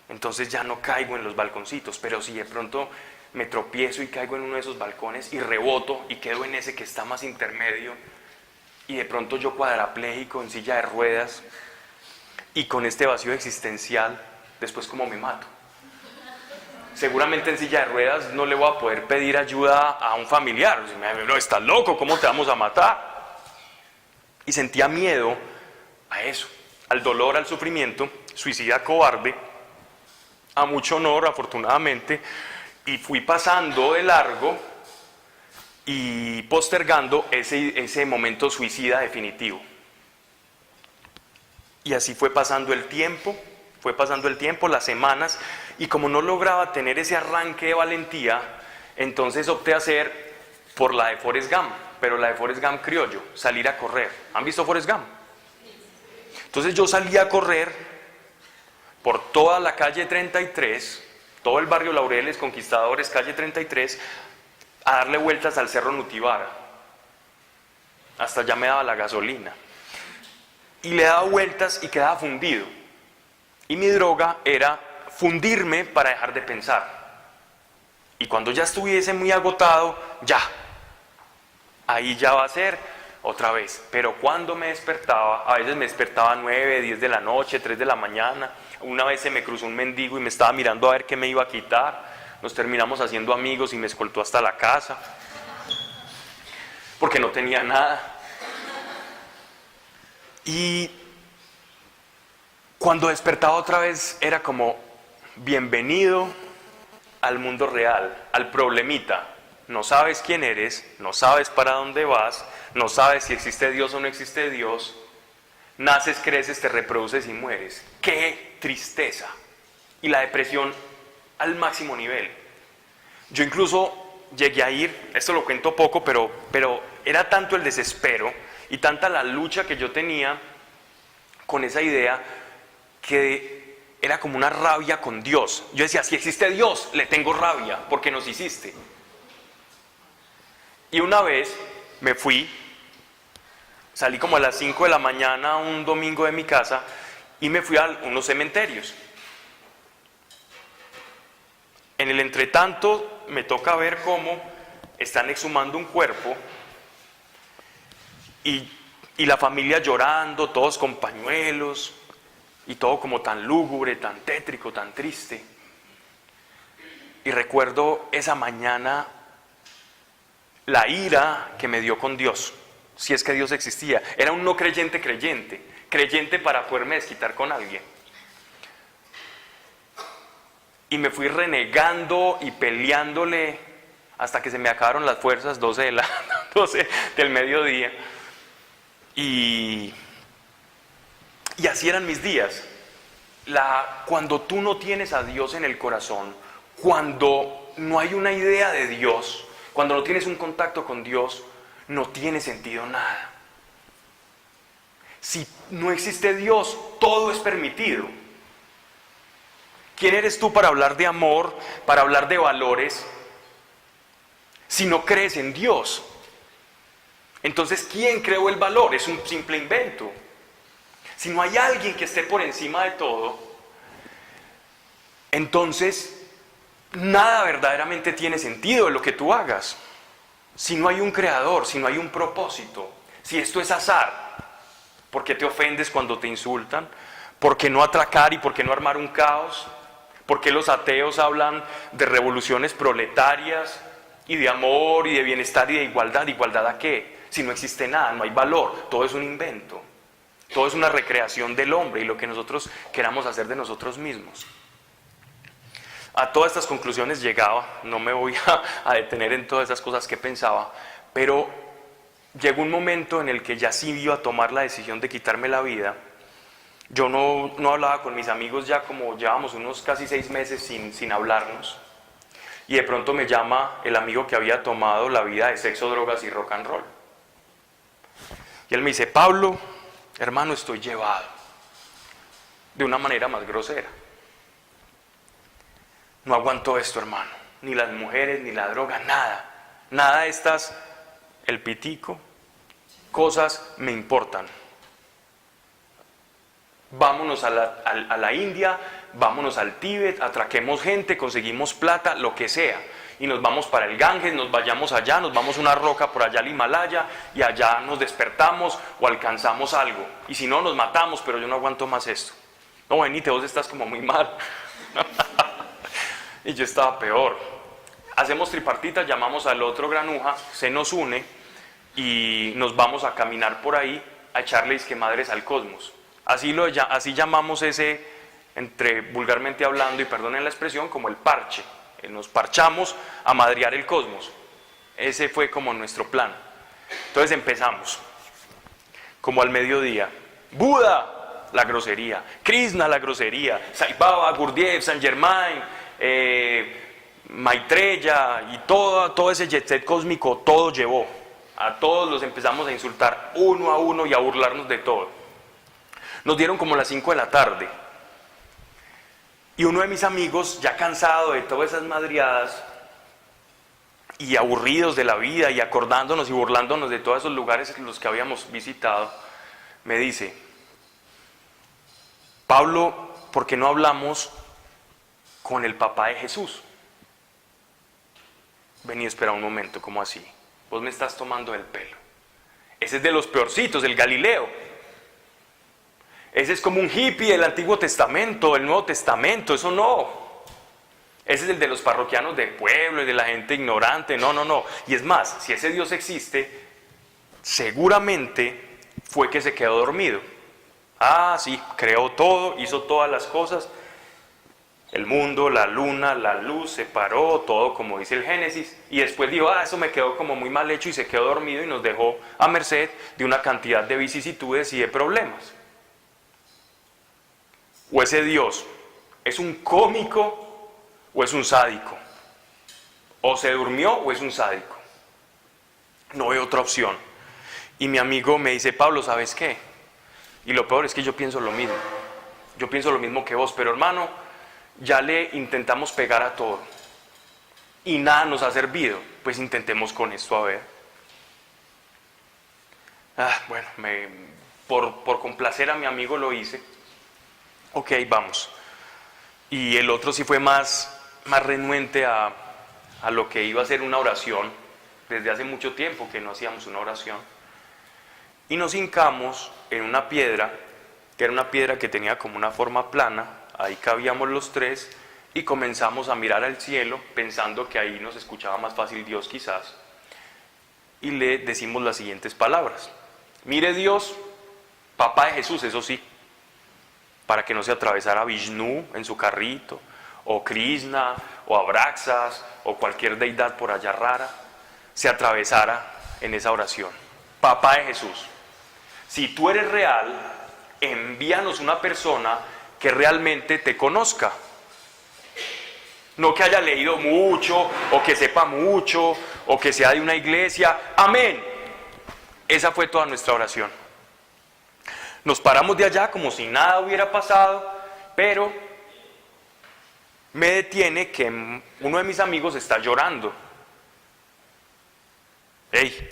entonces ya no caigo en los balconcitos, pero si de pronto me tropiezo y caigo en uno de esos balcones y reboto y quedo en ese que está más intermedio, y de pronto yo cuadrapléjico en silla de ruedas y con este vacío existencial, después ¿cómo me mato? Seguramente en silla de ruedas no le voy a poder pedir ayuda a un familiar. No, estás loco, ¿cómo te vamos a matar? Y sentía miedo a eso, al dolor, al sufrimiento, suicida cobarde, a mucho honor, afortunadamente, y fui pasando de largo y postergando ese momento suicida definitivo. Y así fue pasando el tiempo, las semanas, y como no lograba tener ese arranque de valentía, entonces opté a hacer por la de Forrest Gump, pero la de Forrest Gump criollo, salir a correr. ¿Han visto Forrest Gump? Entonces yo salí a correr por toda la calle 33, todo el barrio Laureles, Conquistadores, calle 33, a darle vueltas al Cerro Nutibara. Hasta allá me daba la gasolina. Y le daba vueltas y quedaba fundido. Y mi droga era fundirme para dejar de pensar. Y cuando ya estuviese muy agotado, ahí ya va a ser otra vez. Pero cuando me despertaba, a veces me despertaba a 9, 10 de la noche, 3 de la mañana. Una vez se me cruzó un mendigo y me estaba mirando a ver qué me iba a quitar. Nos terminamos haciendo amigos y me escoltó hasta la casa, porque no tenía nada. Y cuando despertaba otra vez era como, bienvenido al mundo real, al problemita. No sabes quién eres, no sabes para dónde vas, no sabes si existe Dios o no existe Dios. Naces, creces, te reproduces y mueres. ¡Qué tristeza! Y la depresión al máximo nivel. Yo incluso llegué a ir, esto lo cuento poco, pero era tanto el desespero y tanta la lucha que yo tenía con esa idea, que era como una rabia con Dios. Yo decía, si existe Dios, le tengo rabia, porque nos hiciste. Y una vez me fui, salí como a las 5 de la mañana un domingo de mi casa y me fui a unos cementerios. En el entretanto me toca ver cómo están exhumando un cuerpo y la familia llorando, todos con pañuelos y todo como tan lúgubre, tan tétrico, tan triste. Y recuerdo esa mañana la ira que me dio con Dios, si es que Dios existía. Era un no creyente creyente para poderme desquitar con alguien. Y me fui renegando y peleándole hasta que se me acabaron las fuerzas, 12 del mediodía. Y así eran mis días. Cuando tú no tienes a Dios en el corazón, cuando no hay una idea de Dios, cuando no tienes un contacto con Dios, no tiene sentido nada. Si no existe Dios, todo es permitido. ¿Quién eres tú para hablar de amor, para hablar de valores, si no crees en Dios? Entonces, ¿quién creó el valor? Es un simple invento. Si no hay alguien que esté por encima de todo, entonces nada verdaderamente tiene sentido de lo que tú hagas. Si no hay un creador, si no hay un propósito, si esto es azar, ¿por qué te ofendes cuando te insultan? ¿Por qué no atracar y por qué no armar un caos? ¿Por qué los ateos hablan de revoluciones proletarias y de amor y de bienestar y de igualdad? ¿Igualdad a qué? Si no existe nada, no hay valor, todo es un invento, todo es una recreación del hombre y lo que nosotros queramos hacer de nosotros mismos. A todas estas conclusiones llegaba, no me voy a detener en todas esas cosas que pensaba, pero llegó un momento en el que ya sí iba a tomar la decisión de quitarme la vida. Yo no hablaba con mis amigos ya como llevábamos unos casi 6 meses sin hablarnos. Y de pronto me llama el amigo que había tomado la vida de sexo, drogas y rock and roll. Y él me dice, Pablo, hermano, estoy llevado. de una manera más grosera. No aguanto esto, hermano, ni las mujeres, ni la droga, nada. Nada de estas, el pitico, cosas me importan. Vámonos a la India, vámonos al Tíbet, atraquemos gente, conseguimos plata, lo que sea. Y nos vamos para el Ganges, nos vayamos allá, nos vamos a una roca por allá al Himalaya y allá nos despertamos o alcanzamos algo. Y si no, nos matamos, pero yo no aguanto más esto. No, Benite, vos estás como muy mal. Y yo estaba peor. Hacemos tripartita, llamamos al otro granuja, se nos une y nos vamos a caminar por ahí a echarle disque madres al cosmos. Así llamamos ese, entre vulgarmente hablando, y perdonen la expresión, como el parche. Nos parchamos a madrear el cosmos. Ese fue como nuestro plan. Entonces empezamos, como al mediodía. Buda, la grosería. Krishna, la grosería. Sai Baba, Gurdjieff, Saint Germain, Maitreya y todo ese jet set cósmico, todo llevó. A todos los empezamos a insultar uno a uno y a burlarnos de todo. Nos dieron como las 5 de la tarde. Y uno de mis amigos, ya cansado de todas esas madriadas y aburridos de la vida y acordándonos y burlándonos de todos esos lugares en los que habíamos visitado, me dice: Pablo, ¿por qué no hablamos con el papá de Jesús? Vení, espera un momento, ¿cómo así? Vos me estás tomando el pelo. Ese es de los peorcitos, el Galileo. Ese es como un hippie del Antiguo Testamento, del Nuevo Testamento, eso no. Ese es el de los parroquianos del pueblo y de la gente ignorante, no. Y es más, si ese Dios existe, seguramente fue que se quedó dormido. Ah, sí, creó todo, hizo todas las cosas. El mundo, la luna, la luz, se paró, todo como dice el Génesis. Y después dijo, eso me quedó como muy mal hecho y se quedó dormido y nos dejó a merced de una cantidad de vicisitudes y de problemas. O ese Dios es un cómico o es un sádico. O se durmió o es un sádico. No hay otra opción. Y mi amigo me dice: Pablo, ¿sabes qué? Y lo peor es que yo pienso lo mismo. Yo pienso lo mismo que vos, pero hermano, ya le intentamos pegar a todo. Y nada nos ha servido. Pues intentemos con esto a ver. Bueno, por complacer a mi amigo lo hice. Ok, vamos. Y el otro sí fue más renuente a lo que iba a ser una oración. Desde hace mucho tiempo que no hacíamos una oración. Y nos hincamos en una piedra, que era una piedra que tenía como una forma plana. Ahí cabíamos los tres y comenzamos a mirar al cielo, pensando que ahí nos escuchaba más fácil Dios quizás. Y le decimos las siguientes palabras: mire Dios, papá de Jesús, eso sí, para que no se atravesara Vishnu en su carrito, o Krishna, o Abraxas, o cualquier deidad por allá rara, se atravesara en esa oración. Papá de Jesús, si tú eres real, envíanos una persona que realmente te conozca. No que haya leído mucho, o que sepa mucho, o que sea de una iglesia. Amén. Esa fue toda nuestra oración. Nos paramos de allá como si nada hubiera pasado, pero me detiene que uno de mis amigos está llorando. Hey,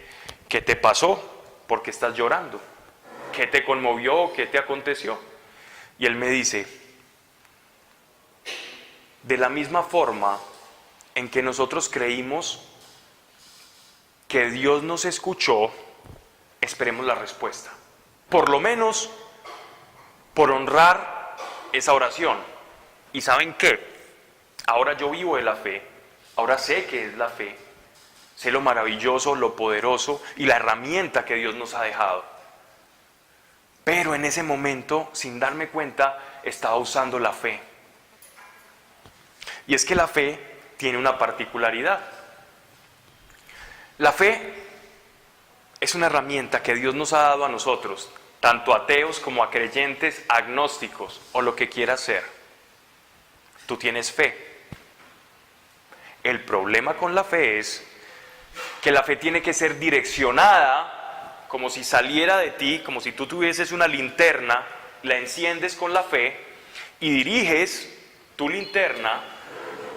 ¿qué te pasó? ¿Por qué estás llorando? ¿Qué te conmovió? ¿Qué te aconteció? Y él me dice: de la misma forma en que nosotros creímos que Dios nos escuchó, esperemos la respuesta. Por lo menos por honrar esa oración. ¿Y saben qué? Ahora yo vivo de la fe, ahora sé qué es la fe, sé lo maravilloso, lo poderoso y la herramienta que Dios nos ha dejado. Pero en ese momento, sin darme cuenta, estaba usando la fe. Y es que la fe tiene una particularidad. La fe es una herramienta que Dios nos ha dado a nosotros, tanto ateos como a creyentes, agnósticos o lo que quieras ser. Tú tienes fe. El problema con la fe es que la fe tiene que ser direccionada como si saliera de ti, como si tú tuvieses una linterna, la enciendes con la fe y diriges tu linterna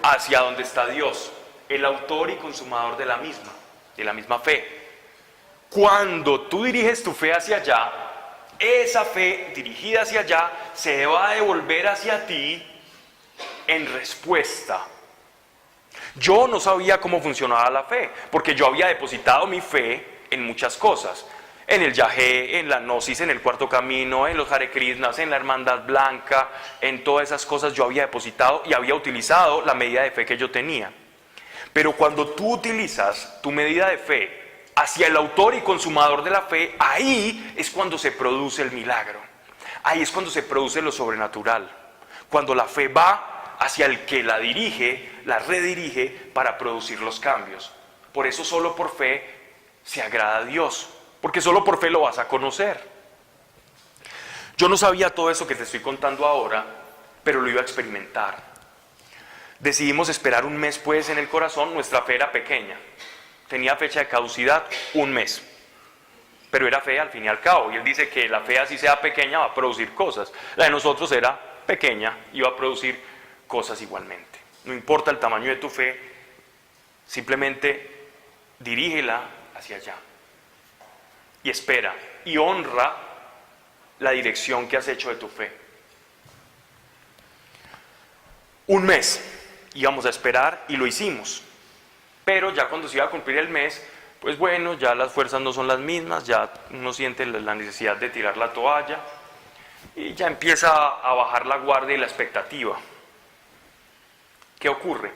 hacia donde está Dios, el autor y consumador de la misma fe. Cuando tú diriges tu fe hacia allá, esa fe dirigida hacia allá se va a devolver hacia ti en respuesta. Yo no sabía cómo funcionaba la fe, porque yo había depositado mi fe en muchas cosas. En el yagé, en la gnosis, en el cuarto camino, en los Hare Krishnas, en la hermandad blanca, en todas esas cosas yo había depositado y había utilizado la medida de fe que yo tenía. Pero cuando tú utilizas tu medida de fe hacia el autor y consumador de la fe, ahí es cuando se produce el milagro. Ahí es cuando se produce lo sobrenatural. Cuando la fe va hacia el que la dirige, la redirige para producir los cambios. Por eso solo por fe se agrada a Dios, porque solo por fe lo vas a conocer. Yo no sabía todo eso que te estoy contando ahora, pero lo iba a experimentar. Decidimos esperar un mes pues en el corazón. Nuestra fe era pequeña, tenía fecha de caducidad un mes, pero era fe al fin y al cabo, y él dice que la fe así sea pequeña va a producir cosas. La de nosotros era pequeña y va a producir cosas igualmente. No importa el tamaño de tu fe, simplemente dirígela hacia allá y espera y honra la dirección que has hecho de tu fe. Un mes íbamos a esperar y lo hicimos, pero ya cuando se iba a cumplir el mes, pues bueno, ya las fuerzas no son las mismas, ya uno siente la necesidad de tirar la toalla y ya empieza a bajar la guardia y la expectativa. ¿Qué ocurre?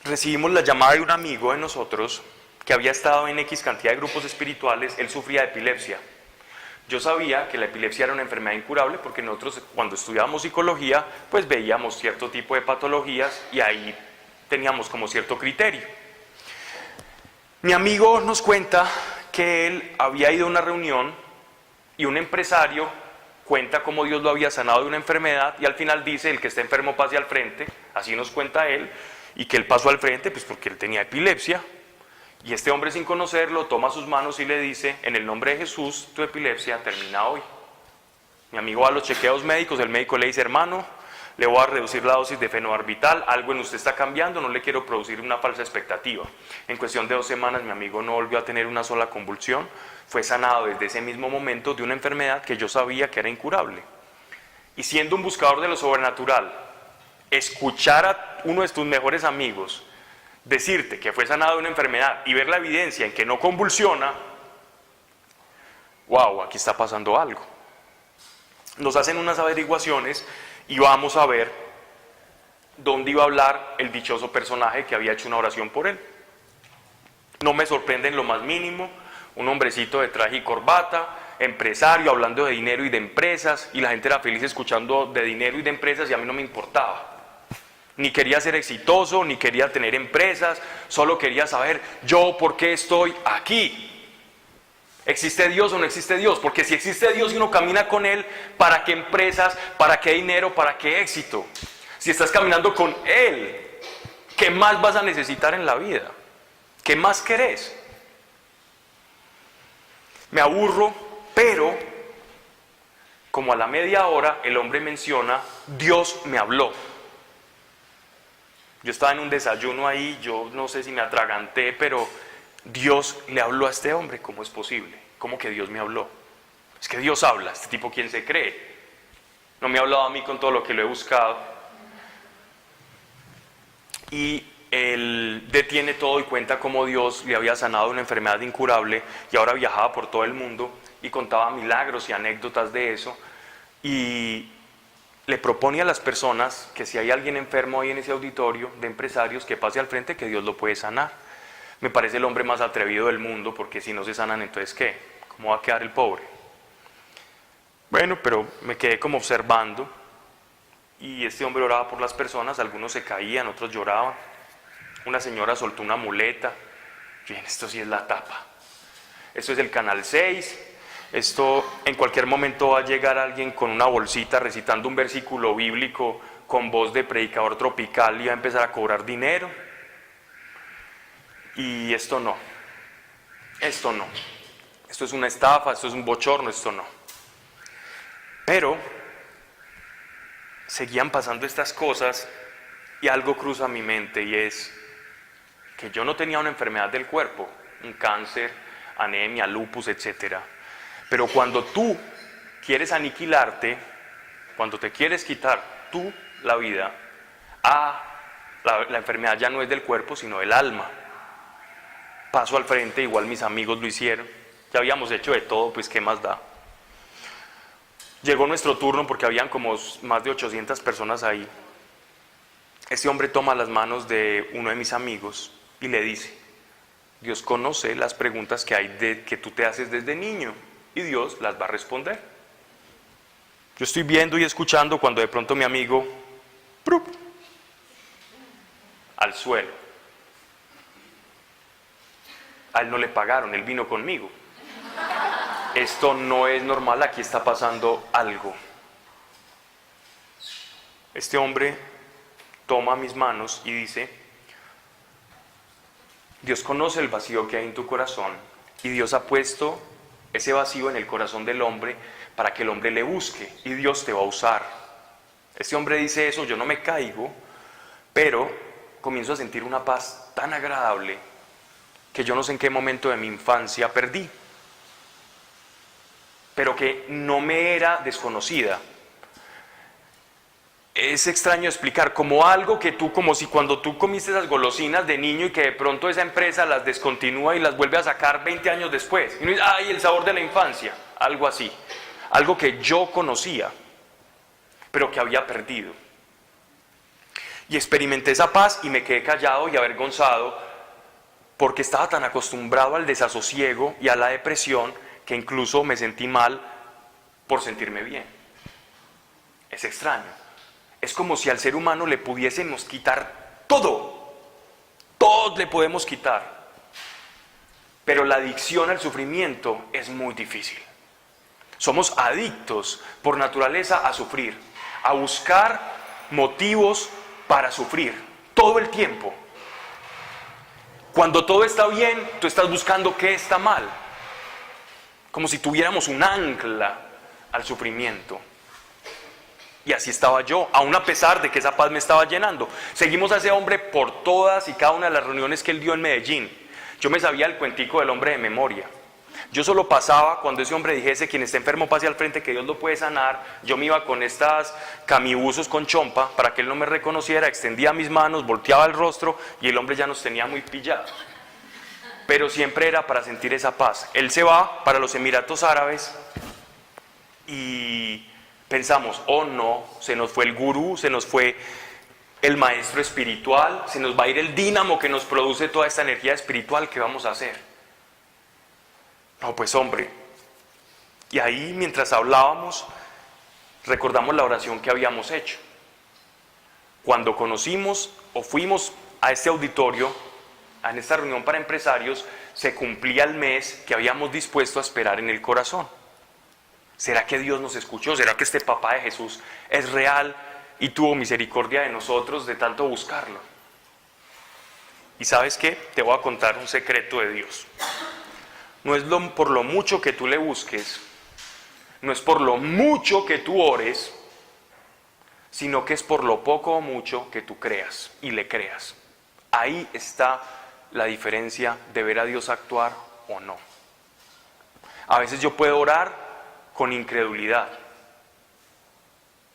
Recibimos la llamada de un amigo de nosotros que había estado en X cantidad de grupos espirituales. Él sufría de epilepsia. Yo sabía que la epilepsia era una enfermedad incurable porque nosotros cuando estudiábamos psicología pues veíamos cierto tipo de patologías y ahí teníamos como cierto criterio. Mi amigo nos cuenta que él había ido a una reunión y un empresario cuenta cómo Dios lo había sanado de una enfermedad y al final dice: el que está enfermo pase al frente. Así nos cuenta él, y que él pasó al frente pues porque él tenía epilepsia. Y este hombre, sin conocerlo, toma sus manos y le dice: en el nombre de Jesús, tu epilepsia termina hoy. Mi amigo va a los chequeos médicos, el médico le dice: hermano, le voy a reducir la dosis de fenobarbital, algo en usted está cambiando, no le quiero producir una falsa expectativa. En cuestión de 2 semanas mi amigo no volvió a tener una sola convulsión, fue sanado desde ese mismo momento de una enfermedad que yo sabía que era incurable. Y siendo un buscador de lo sobrenatural, escuchar a uno de tus mejores amigos decirte que fue sanado de una enfermedad y ver la evidencia en que no convulsiona, wow, aquí está pasando algo. Nos hacen unas averiguaciones y vamos a ver dónde iba a hablar el dichoso personaje que había hecho una oración por él. No me sorprende en lo más mínimo, un hombrecito de traje y corbata, empresario, hablando de dinero y de empresas, y la gente era feliz escuchando de dinero y de empresas y a mí no me importaba. Ni quería ser exitoso, ni quería tener empresas, solo quería saber yo por qué estoy aquí. ¿Existe Dios o no existe Dios? Porque si existe Dios y uno camina con Él, ¿para qué empresas? ¿Para qué dinero? ¿Para qué éxito? Si estás caminando con Él, ¿qué más vas a necesitar en la vida? ¿Qué más querés? Me aburro, pero como a la media hora el hombre menciona: Dios me habló. Yo estaba en un desayuno ahí, yo no sé si me atraganté, pero Dios le habló a este hombre. ¿Cómo es posible? ¿Cómo que Dios me habló? Es que Dios habla. ¿Este tipo quién se cree? No me ha hablado a mí con todo lo que lo he buscado. Y él detiene todo y cuenta cómo Dios le había sanado una enfermedad incurable y ahora viajaba por todo el mundo y contaba milagros y anécdotas de eso. Y le propone a las personas que si hay alguien enfermo ahí en ese auditorio de empresarios, que pase al frente, que Dios lo puede sanar. Me parece el hombre más atrevido del mundo, porque si no se sanan, entonces ¿qué? ¿Cómo va a quedar el pobre? Bueno, pero me quedé como observando, y este hombre oraba por las personas, algunos se caían, otros lloraban. Una señora soltó una muleta. Bien, esto sí es la tapa. Esto es el Canal 6. Esto en cualquier momento va a llegar alguien con una bolsita recitando un versículo bíblico con voz de predicador tropical y va a empezar a cobrar dinero. Y esto no. Esto no. Esto es una estafa, esto es un bochorno, esto no. Pero seguían pasando estas cosas y algo cruza mi mente, y es que yo no tenía una enfermedad del cuerpo, un cáncer, anemia, lupus, etc. Pero cuando tú quieres aniquilarte, cuando te quieres quitar tú la vida, la enfermedad ya no es del cuerpo, sino del alma. Paso al frente, igual mis amigos lo hicieron, ya habíamos hecho de todo, pues qué más da. Llegó nuestro turno porque habían como más de 800 personas ahí. Este hombre toma las manos de uno de mis amigos y le dice: Dios conoce las preguntas que tú te haces desde niño, y Dios las va a responder. Yo estoy viendo y escuchando cuando de pronto mi amigo, ¡prup!, al suelo. A él no le pagaron, él vino conmigo. Esto no es normal, aquí está pasando algo. Este hombre toma mis manos y dice: Dios conoce el vacío que hay en tu corazón, y Dios ha puesto ese vacío en el corazón del hombre para que el hombre le busque, y Dios te va a usar. Este hombre dice eso, yo no me caigo, pero comienzo a sentir una paz tan agradable que yo no sé en qué momento de mi infancia perdí, pero que no me era desconocida. Es extraño explicar, como algo que tú, como si cuando tú comiste esas golosinas de niño y que de pronto esa empresa las descontinúa y las vuelve a sacar 20 años después. Y uno dice: ¡ay, el sabor de la infancia! Algo así. Algo que yo conocía, pero que había perdido. Y experimenté esa paz y me quedé callado y avergonzado porque estaba tan acostumbrado al desasosiego y a la depresión que incluso me sentí mal por sentirme bien. Es extraño. Es como si al ser humano le pudiésemos quitar todo. Todos le podemos quitar. Pero la adicción al sufrimiento es muy difícil. Somos adictos por naturaleza a sufrir, a buscar motivos para sufrir todo el tiempo. Cuando todo está bien, tú estás buscando qué está mal. Como si tuviéramos un ancla al sufrimiento. Y así estaba yo, aún a pesar de que esa paz me estaba llenando. Seguimos a ese hombre por todas y cada una de las reuniones que él dio en Medellín. Yo me sabía el cuentico del hombre de memoria. Yo solo pasaba cuando ese hombre dijese: quien esté enfermo pase al frente, que Dios lo puede sanar. Yo me iba con estas camibuzos con chompa para que él no me reconociera, extendía mis manos, volteaba el rostro y el hombre ya nos tenía muy pillados. Pero siempre era para sentir esa paz. Él se va para los Emiratos Árabes y pensamos: oh no, se nos fue el gurú, se nos fue el maestro espiritual, se nos va a ir el dínamo que nos produce toda esta energía espiritual, ¿qué vamos a hacer? No, pues hombre. Y ahí, mientras hablábamos, recordamos la oración que habíamos hecho. Cuando conocimos o fuimos a este auditorio, en esta reunión para empresarios, se cumplía el mes que habíamos dispuesto a esperar en el corazón. ¿Será que Dios nos escuchó? ¿Será que este papá de Jesús es real y tuvo misericordia de nosotros de tanto buscarlo? ¿Y sabes qué? Te voy a contar un secreto de Dios. No es por lo mucho que tú le busques, no es por lo mucho que tú ores, sino que es por lo poco o mucho que tú creas y le creas. Ahí está la diferencia de ver a Dios actuar o no. A veces yo puedo orar con incredulidad.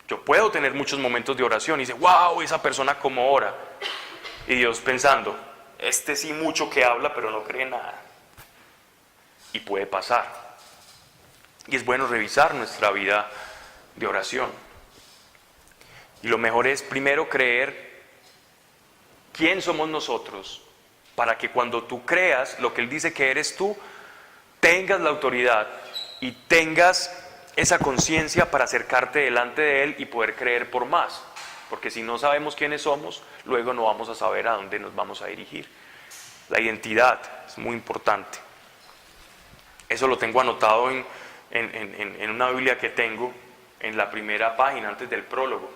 Yo puedo tener muchos momentos de oración y dice: wow, esa persona como ora. Y Dios pensando: este sí mucho que habla, pero no cree nada. Y puede pasar. Y es bueno revisar nuestra vida de oración. Y lo mejor es primero creer quién somos nosotros, para que cuando tú creas lo que Él dice que eres tú, tengas la autoridad y tengas esa conciencia para acercarte delante de Él y poder creer por más. Porque si no sabemos quiénes somos, luego no vamos a saber a dónde nos vamos a dirigir. La identidad es muy importante. Eso lo tengo anotado en una Biblia que tengo, en la primera página, antes del prólogo.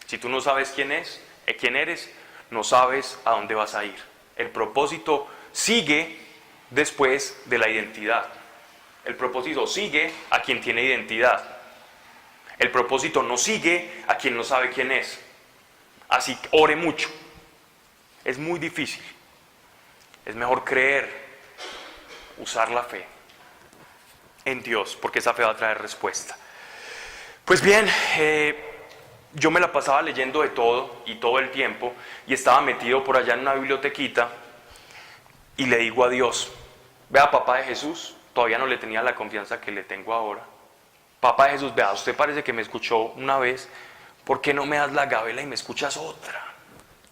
Si tú no sabes quién eres, no sabes a dónde vas a ir. El propósito sigue después de la identidad. El propósito sigue a quien tiene identidad. El propósito no sigue a quien no sabe quién es. Así que ore mucho. Es muy difícil. Es mejor creer, usar la fe en Dios, porque esa fe va a traer respuesta. Pues bien, yo me la pasaba leyendo de todo y todo el tiempo, y estaba metido por allá en una bibliotequita, y le digo a Dios, vea, papá de Jesús, todavía no le tenía la confianza que le tengo ahora. Papá de Jesús, vea, usted parece que me escuchó una vez, ¿por qué no me das la gabela y me escuchas otra?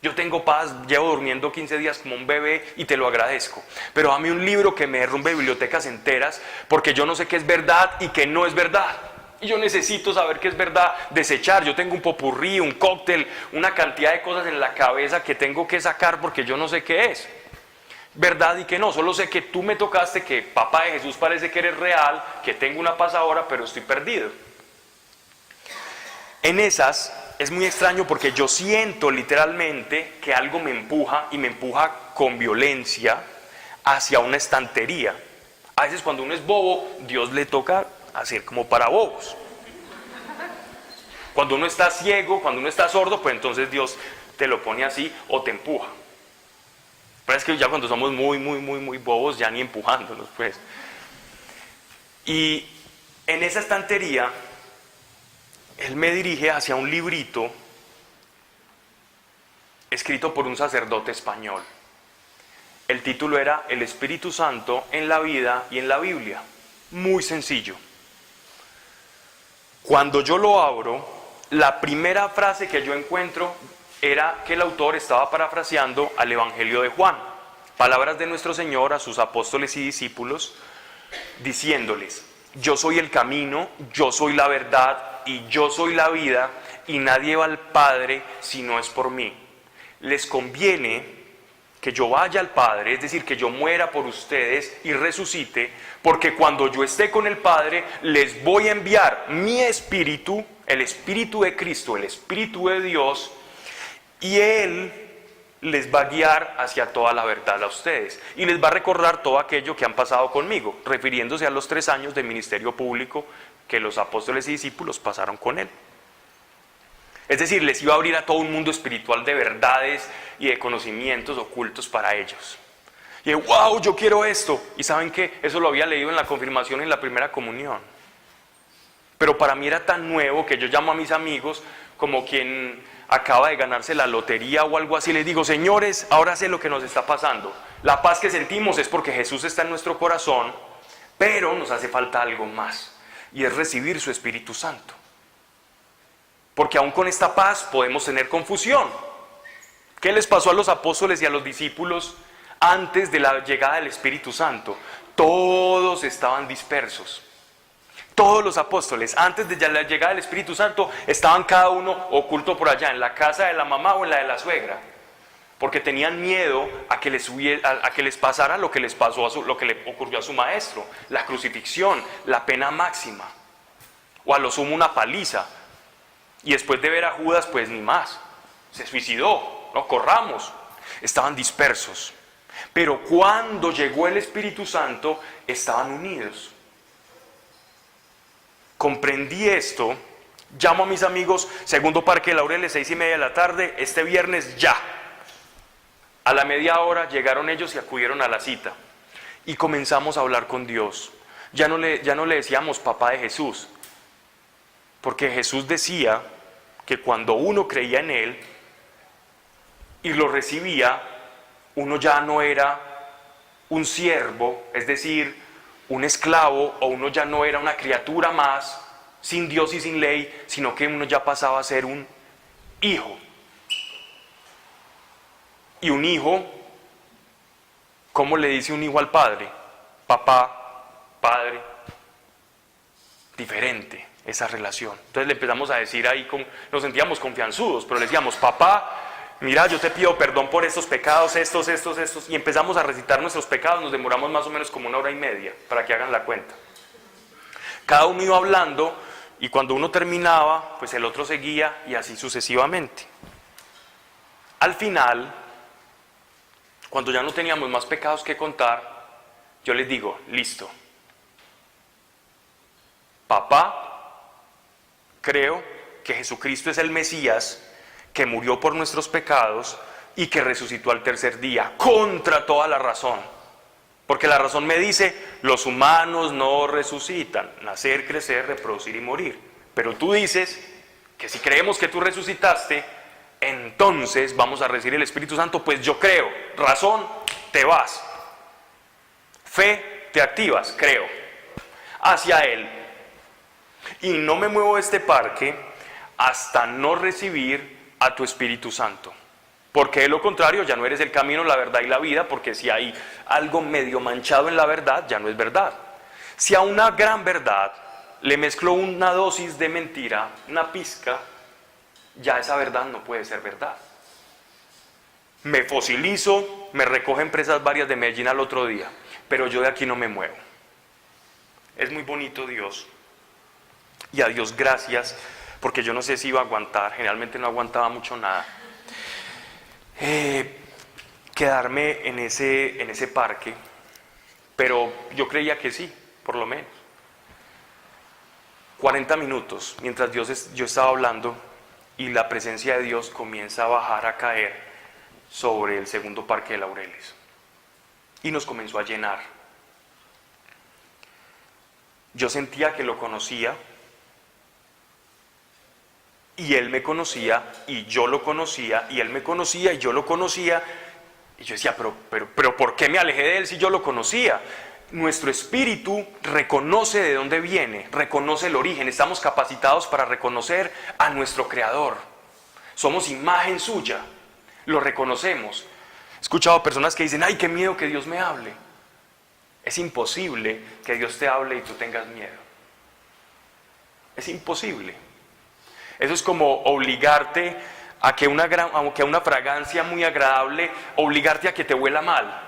Yo tengo paz, llevo durmiendo 15 días como un bebé y te lo agradezco. Pero dame un libro que me derrumbe bibliotecas enteras, porque yo no sé qué es verdad y qué no es verdad. Y yo necesito saber qué es verdad, desechar. Yo tengo un popurrí, un cóctel, una cantidad de cosas en la cabeza que tengo que sacar porque yo no sé qué es verdad y qué no. Solo sé que tú me tocaste, que papá de Jesús parece que eres real, que tengo una paz ahora, pero estoy perdido. En esas es muy extraño porque yo siento literalmente que algo me empuja, y me empuja con violencia hacia una estantería. A veces cuando uno es bobo, Dios le toca hacer como para bobos. Cuando uno está ciego, cuando uno está sordo, pues entonces Dios te lo pone así o te empuja. Pero es que ya cuando somos muy bobos, ya ni empujándonos, pues. Y en esa estantería, Él me dirige hacia un librito escrito por un sacerdote español. El título era El Espíritu Santo en la vida y en la Biblia. Muy sencillo. Cuando yo lo abro, la primera frase que yo encuentro era que el autor estaba parafraseando al Evangelio de Juan. Palabras de nuestro Señor a sus apóstoles y discípulos, diciéndoles: yo soy el camino, yo soy la verdad y yo soy la vida, y nadie va al Padre si no es por mí. Les conviene que yo vaya al Padre, es decir, que yo muera por ustedes y resucite, porque cuando yo esté con el Padre, les voy a enviar mi Espíritu, el Espíritu de Cristo, el Espíritu de Dios, y Él les va a guiar hacia toda la verdad a ustedes, y les va a recordar todo aquello que han pasado conmigo, refiriéndose a los 3 años de ministerio público que los apóstoles y discípulos pasaron con Él. Es decir, les iba a abrir a todo un mundo espiritual de verdades y de conocimientos ocultos para ellos. Y wow, yo quiero esto. Y ¿saben qué? Eso lo había leído en la confirmación y en la primera comunión. Pero para mí era tan nuevo que yo llamo a mis amigos como quien acaba de ganarse la lotería o algo así. Les digo: señores, ahora sé lo que nos está pasando. La paz que sentimos es porque Jesús está en nuestro corazón, pero nos hace falta algo más, y es recibir su Espíritu Santo. Porque aún con esta paz podemos tener confusión. ¿Qué les pasó a los apóstoles y a los discípulos antes de la llegada del Espíritu Santo? Todos estaban dispersos. Todos los apóstoles, antes de la llegada del Espíritu Santo, estaban cada uno oculto por allá, en la casa de la mamá o en la de la suegra, porque tenían miedo a que les pasara lo que les pasó lo que le ocurrió a su maestro, la crucifixión, la pena máxima, o a lo sumo una paliza. Y después de ver a Judas, pues ni más, se suicidó, no corramos. Estaban dispersos, pero cuando llegó el Espíritu Santo, estaban unidos. Comprendí esto, llamo a mis amigos, segundo Parque Laureles, 6:30 de la tarde, este viernes ya. A la media hora llegaron ellos y acudieron a la cita, y comenzamos a hablar con Dios. Ya no le decíamos papá de Jesús, porque Jesús decía que cuando uno creía en Él y lo recibía, uno ya no era un siervo, es decir, un esclavo, o uno ya no era una criatura más, sin Dios y sin ley, sino que uno ya pasaba a ser un hijo. Y un hijo, ¿cómo le dice un hijo al padre? Papá, padre, diferente esa relación. Entonces le empezamos a decir ahí, nos sentíamos confianzudos, pero le decíamos: papá, mira, yo te pido perdón por estos pecados, estos, y empezamos a recitar nuestros pecados. Nos demoramos más o menos como 1:30, para que hagan la cuenta. Cada uno iba hablando, y cuando uno terminaba, pues el otro seguía, y así sucesivamente. Al final, cuando ya no teníamos más pecados que contar, yo les digo: listo, papá, Creo que Jesucristo es el Mesías que murió por nuestros pecados y que resucitó al tercer día, contra toda la razón. Porque la razón me dice, los humanos no resucitan, nacer, crecer, reproducir y morir. Pero tú dices que si creemos que tú resucitaste, entonces vamos a recibir el Espíritu Santo. Pues yo creo, razón, te vas. Fe, te activas, creo, hacia Él. Y no me muevo de este parque hasta no recibir a tu Espíritu Santo. Porque de lo contrario ya no eres el camino, la verdad y la vida, porque si hay algo medio manchado en la verdad, ya no es verdad. Si a una gran verdad le mezclo una dosis de mentira, una pizca, ya esa verdad no puede ser verdad. Me fosilizo, me recogen presas varias de Medellín al otro día, pero yo de aquí no me muevo. Es muy bonito Dios, y a Dios gracias, porque yo no sé si iba a aguantar, generalmente no aguantaba mucho nada. Quedarme en ese parque, pero yo creía que sí, por lo menos. 40 minutos, mientras yo estaba hablando, y la presencia de Dios comienza a bajar, a caer sobre el segundo parque de Laureles. Y nos comenzó a llenar. Yo sentía que lo conocía, y él me conocía, y yo lo conocía, y él me conocía, y yo lo conocía. Y yo decía, pero ¿por qué me alejé de él si yo lo conocía? Nuestro espíritu reconoce de dónde viene, reconoce el origen. Estamos capacitados para reconocer a nuestro Creador. Somos imagen suya, lo reconocemos. He escuchado personas que dicen, ay, qué miedo que Dios me hable. Es imposible que Dios te hable y tú tengas miedo. Es imposible. Eso es como obligarte a que una fragancia muy agradable, obligarte a que te huela mal.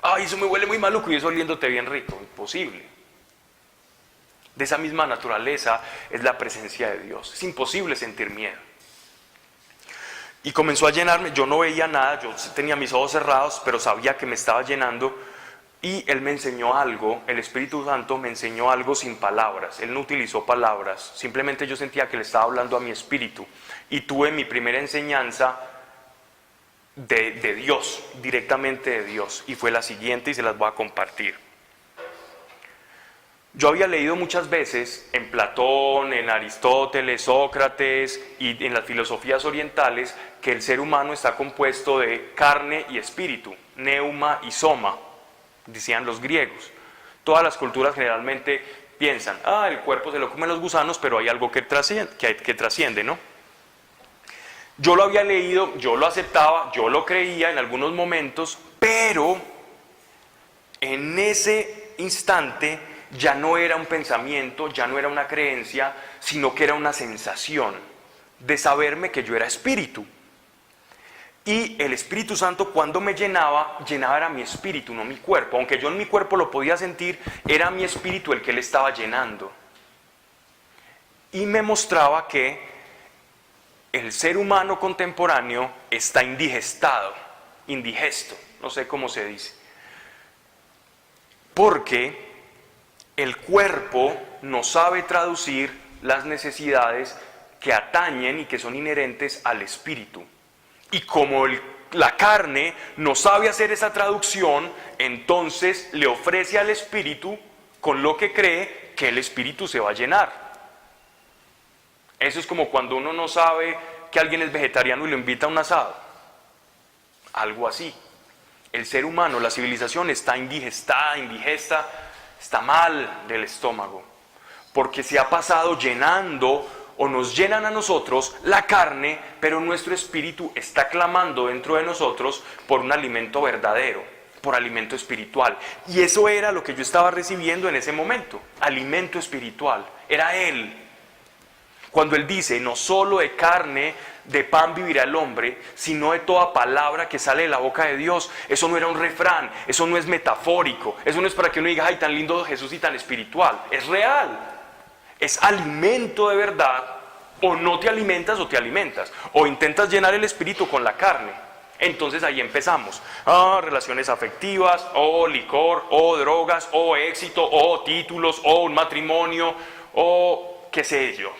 Ay, eso me huele muy maluco y eso oliéndote bien rico. Imposible. De esa misma naturaleza es la presencia de Dios. Es imposible sentir miedo. Y comenzó a llenarme. Yo no veía nada, yo tenía mis ojos cerrados, pero sabía que me estaba llenando. Y Él me enseñó algo, el Espíritu Santo me enseñó algo sin palabras. Él no utilizó palabras, simplemente yo sentía que le estaba hablando a mi espíritu. Y tuve mi primera enseñanza de Dios, directamente de Dios. Y fue la siguiente y se las voy a compartir. Yo había leído muchas veces en Platón, en Aristóteles, Sócrates y en las filosofías orientales que el ser humano está compuesto de carne y espíritu, neuma y soma. Decían los griegos. Todas las culturas generalmente piensan, el cuerpo se lo comen los gusanos, pero hay algo que trasciende, ¿no? Yo lo había leído, yo lo aceptaba, yo lo creía en algunos momentos, pero en ese instante ya no era un pensamiento, ya no era una creencia, sino que era una sensación de saberme que yo era espíritu. Y el Espíritu Santo cuando me llenaba era mi espíritu, no mi cuerpo. Aunque yo en mi cuerpo lo podía sentir, era mi espíritu el que Él estaba llenando. Y me mostraba que el ser humano contemporáneo está indigesto, no sé cómo se dice. Porque el cuerpo no sabe traducir las necesidades que atañen y que son inherentes al espíritu. Y como la carne no sabe hacer esa traducción, entonces le ofrece al espíritu con lo que cree que el espíritu se va a llenar. Eso es como cuando uno no sabe que alguien es vegetariano y lo invita a un asado. Algo así. El ser humano, la civilización está indigesta, está mal del estómago, porque se ha pasado llenando o nos llenan a nosotros la carne, pero nuestro espíritu está clamando dentro de nosotros por un alimento verdadero, por alimento espiritual. Y eso era lo que yo estaba recibiendo en ese momento, alimento espiritual, era Él. Cuando Él dice, no solo de carne, de pan vivirá el hombre, sino de toda palabra que sale de la boca de Dios. Eso no era un refrán, eso no es metafórico, eso no es para que uno diga, ay, tan lindo Jesús y tan espiritual, es real. Es alimento de verdad, o no te alimentas o te alimentas, o intentas llenar el espíritu con la carne. Entonces ahí empezamos, relaciones afectivas, o licor, o drogas, o éxito, o títulos, o un matrimonio, o qué sé yo,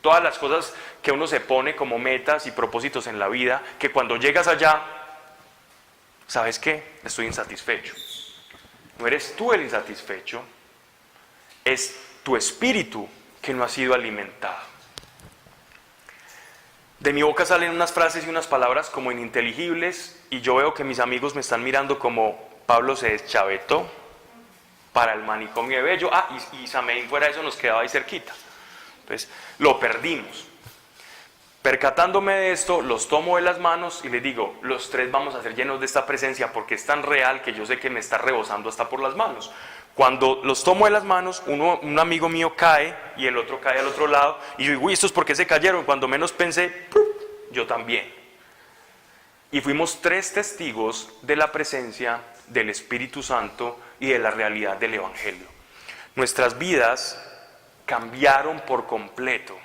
Todas las cosas que uno se pone como metas y propósitos en la vida, que cuando llegas allá, ¿sabes qué? Estoy insatisfecho. No eres tú el insatisfecho, es tu espíritu que no ha sido alimentado. De mi boca salen unas frases y unas palabras como ininteligibles, y yo veo que mis amigos me están mirando como Pablo se deschavetó para el manicomio de Bello. Y Sameín fuera de eso nos quedaba ahí cerquita. Entonces, lo perdimos. Percatándome de esto, los tomo de las manos y les digo, los tres vamos a ser llenos de esta presencia porque es tan real que yo sé que me está rebosando hasta por las manos. Cuando los tomo de las manos, un amigo mío cae y el otro cae al otro lado. Y yo digo, uy, ¿estos por qué se cayeron? Cuando menos pensé, ¡pum!, yo también. Y fuimos tres testigos de la presencia del Espíritu Santo y de la realidad del Evangelio. Nuestras vidas cambiaron por completo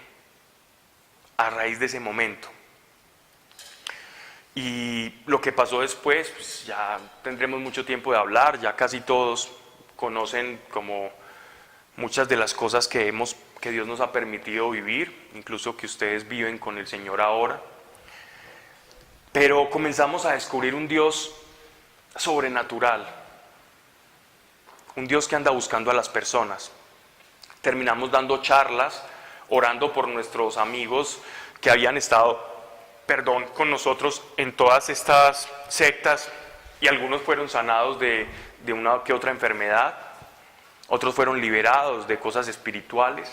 a raíz de ese momento. Y lo que pasó después, pues ya tendremos mucho tiempo de hablar, ya casi todos conocen como muchas de las cosas que Dios nos ha permitido vivir, incluso que ustedes viven con el Señor ahora. Pero comenzamos a descubrir un Dios sobrenatural, un Dios que anda buscando a las personas. Terminamos dando charlas, orando por nuestros amigos que habían estado, con nosotros en todas estas sectas, y algunos fueron sanados de una que otra enfermedad, otros fueron liberados de cosas espirituales,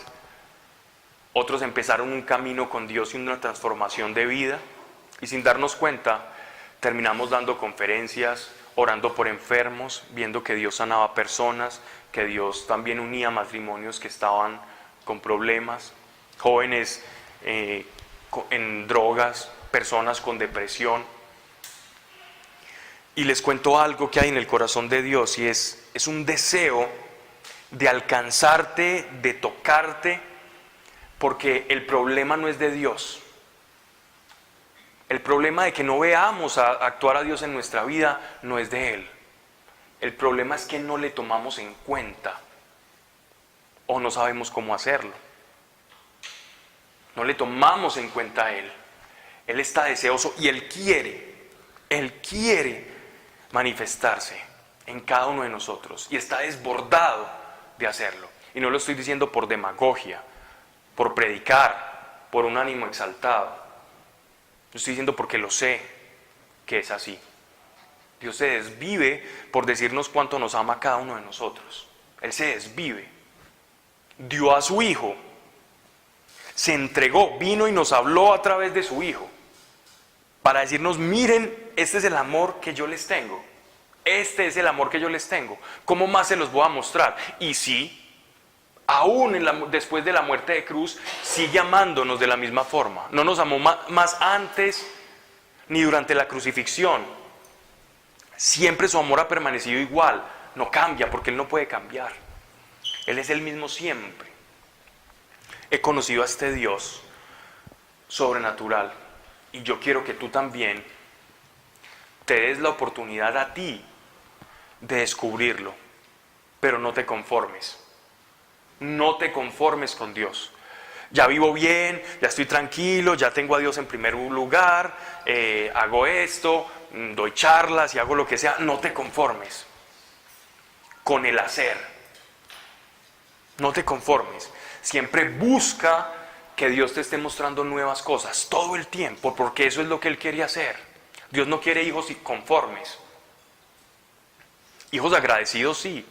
otros empezaron un camino con Dios y una transformación de vida, y sin darnos cuenta terminamos dando conferencias, orando por enfermos, viendo que Dios sanaba personas, que Dios también unía matrimonios que estaban con problemas, jóvenes en drogas, personas con depresión. Y les cuento algo que hay en el corazón de Dios, y es un deseo de alcanzarte, de tocarte, porque el problema no es de Dios. El problema de que no veamos a actuar a Dios en nuestra vida no es de Él. El problema es que no le tomamos en cuenta o no sabemos cómo hacerlo. No le tomamos en cuenta a Él. Él está deseoso y Él quiere manifestarse en cada uno de nosotros y está desbordado de hacerlo. Y no lo estoy diciendo por demagogia, por predicar, por un ánimo exaltado. Lo estoy diciendo porque lo sé que es así. Dios se desvive por decirnos cuánto nos ama a cada uno de nosotros. Él se desvive. Dio a su Hijo. Se entregó, vino y nos habló a través de su Hijo. Para decirnos, miren, este es el amor que yo les tengo. Este es el amor que yo les tengo. ¿Cómo más se los voy a mostrar? Y sí, aún después de la muerte de cruz, sigue amándonos de la misma forma. No nos amó más antes ni durante la crucifixión. Siempre su amor ha permanecido igual. No cambia porque Él no puede cambiar. Él es el mismo siempre. He conocido a este Dios sobrenatural y yo quiero que tú también te des la oportunidad a ti de descubrirlo, pero no te conformes. No te conformes con Dios. Ya vivo bien, ya estoy tranquilo, ya tengo a Dios en primer lugar, hago esto, doy charlas y hago lo que sea. No te conformes con el hacer. No te conformes. Siempre busca que Dios te esté mostrando nuevas cosas todo el tiempo, porque eso es lo que Él quiere hacer. Dios no quiere hijos conformes. Hijos agradecidos sí,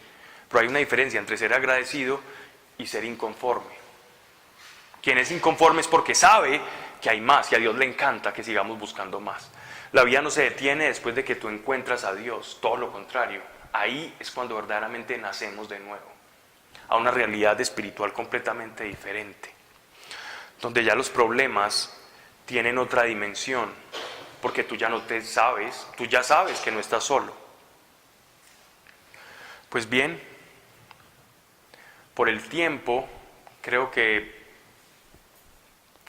pero hay una diferencia entre ser agradecido y ser inconforme. Quien es inconforme es porque sabe que hay más y a Dios le encanta que sigamos buscando más. La vida no se detiene después de que tú encuentras a Dios, todo lo contrario. Ahí es cuando verdaderamente nacemos de nuevo, a una realidad espiritual completamente diferente, donde ya los problemas tienen otra dimensión, porque tú ya no te sabes, tú ya sabes que no estás solo. Pues bien, por el tiempo, creo que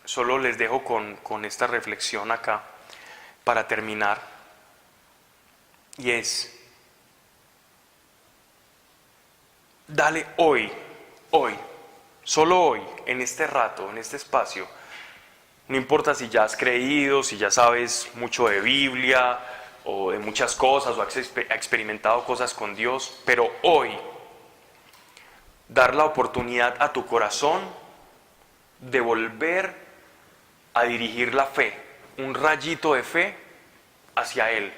solo les dejo con esta reflexión acá para terminar, y es: dale hoy, Solo hoy, en este rato, en este espacio, no importa si ya has creído, si ya sabes mucho de Biblia o de muchas cosas o has experimentado cosas con Dios, pero hoy dar la oportunidad a tu corazón de volver a dirigir la fe, un rayito de fe hacia Él,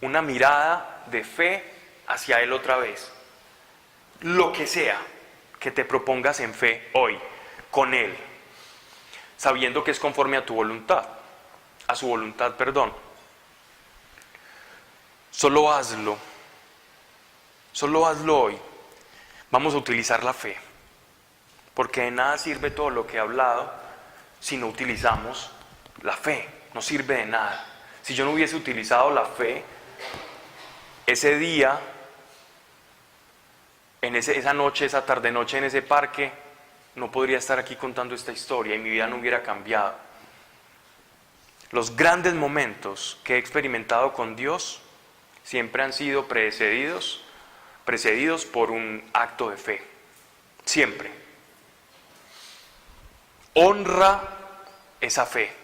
una mirada de fe hacia Él otra vez. Lo que sea que te propongas en fe hoy, con Él, sabiendo que es conforme a tu voluntad, a su voluntad, perdón. Solo hazlo hoy. Vamos a utilizar la fe, porque de nada sirve todo lo que he hablado si no utilizamos la fe. No sirve de nada. Si yo no hubiese utilizado la fe, ese día, esa noche, esa tarde noche en ese parque, no podría estar aquí contando esta historia y mi vida no hubiera cambiado. Los grandes momentos que he experimentado con Dios siempre han sido precedidos por un acto de fe. Siempre. Honra esa fe.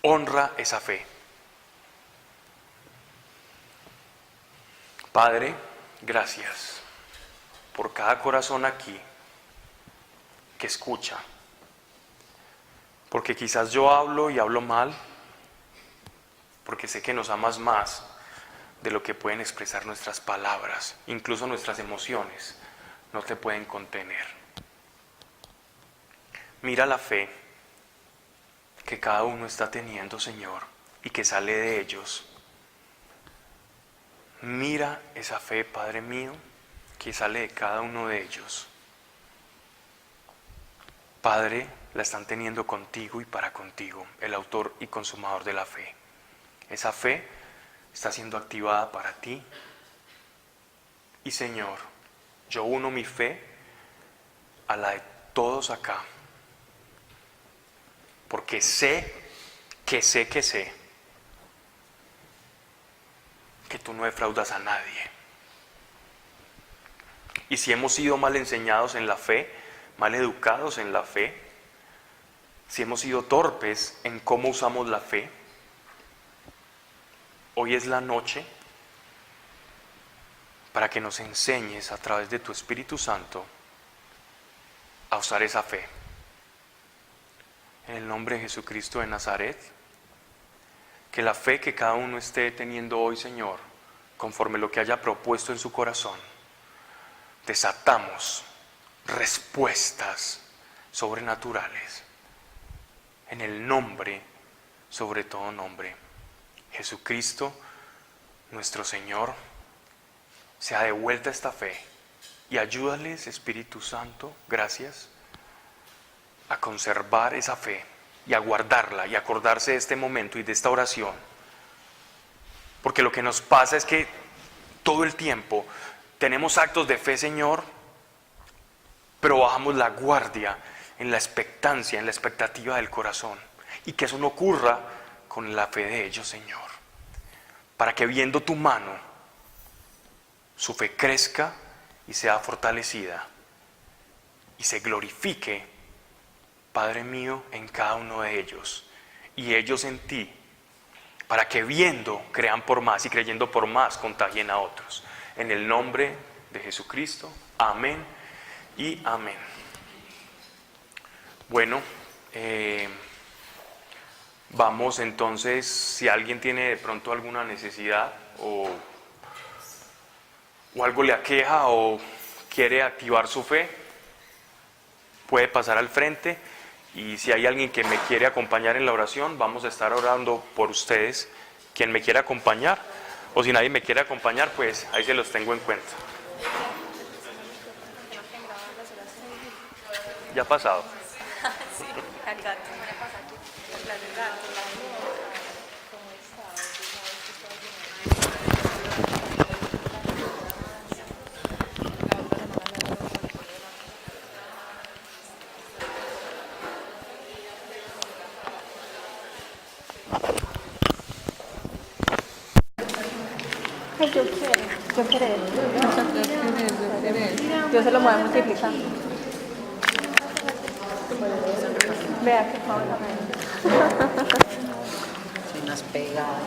Honra esa fe. Padre, gracias por cada corazón aquí que escucha. Porque quizás yo hablo y hablo mal, porque sé que nos amas más de lo que pueden expresar nuestras palabras, incluso nuestras emociones no te pueden contener. Mira la fe que cada uno está teniendo, Señor, y que sale de ellos. Mira esa fe, Padre mío, que sale de cada uno de ellos. Padre, la están teniendo contigo y para contigo, el autor y consumador de la fe. Esa fe está siendo activada para ti. Y Señor, yo uno mi fe a la de todos acá. Porque sé que tú no defraudas a nadie. Y si hemos sido mal enseñados en la fe, mal educados en la fe, si hemos sido torpes en cómo usamos la fe, hoy es la noche para que nos enseñes a través de tu Espíritu Santo a usar esa fe. En el nombre de Jesucristo de Nazaret, que la fe que cada uno esté teniendo hoy, Señor, conforme lo que haya propuesto en su corazón, desatamos respuestas sobrenaturales en el nombre, sobre todo nombre, Jesucristo, nuestro Señor. Sea devuelta esta fe y ayúdales, Espíritu Santo, gracias, a conservar esa fe y a guardarla y acordarse de este momento y de esta oración. Porque lo que nos pasa es que todo el tiempo tenemos actos de fe, Señor, pero bajamos la guardia en la expectancia, en la expectativa del corazón. Y que eso no ocurra con la fe de ellos, Señor. Para que viendo tu mano, su fe crezca y sea fortalecida y se glorifique, Padre mío, en cada uno de ellos y ellos en ti, para que viendo crean por más y creyendo por más contagien a otros. En el nombre de Jesucristo, amén y amén. Bueno, vamos entonces, si alguien tiene de pronto alguna necesidad o algo le aqueja o quiere activar su fe, puede pasar al frente. Y si hay alguien que me quiere acompañar en la oración, vamos a estar orando por ustedes. Quien me quiera acompañar, o si nadie me quiere acompañar, pues ahí se los tengo en cuenta. Ya ha pasado. Sí, al gato. Ay, yo quiero. Yo quiero. en él. Dios se lo mueve multiplicando. Vea que vamos a ver. Soy más pegada.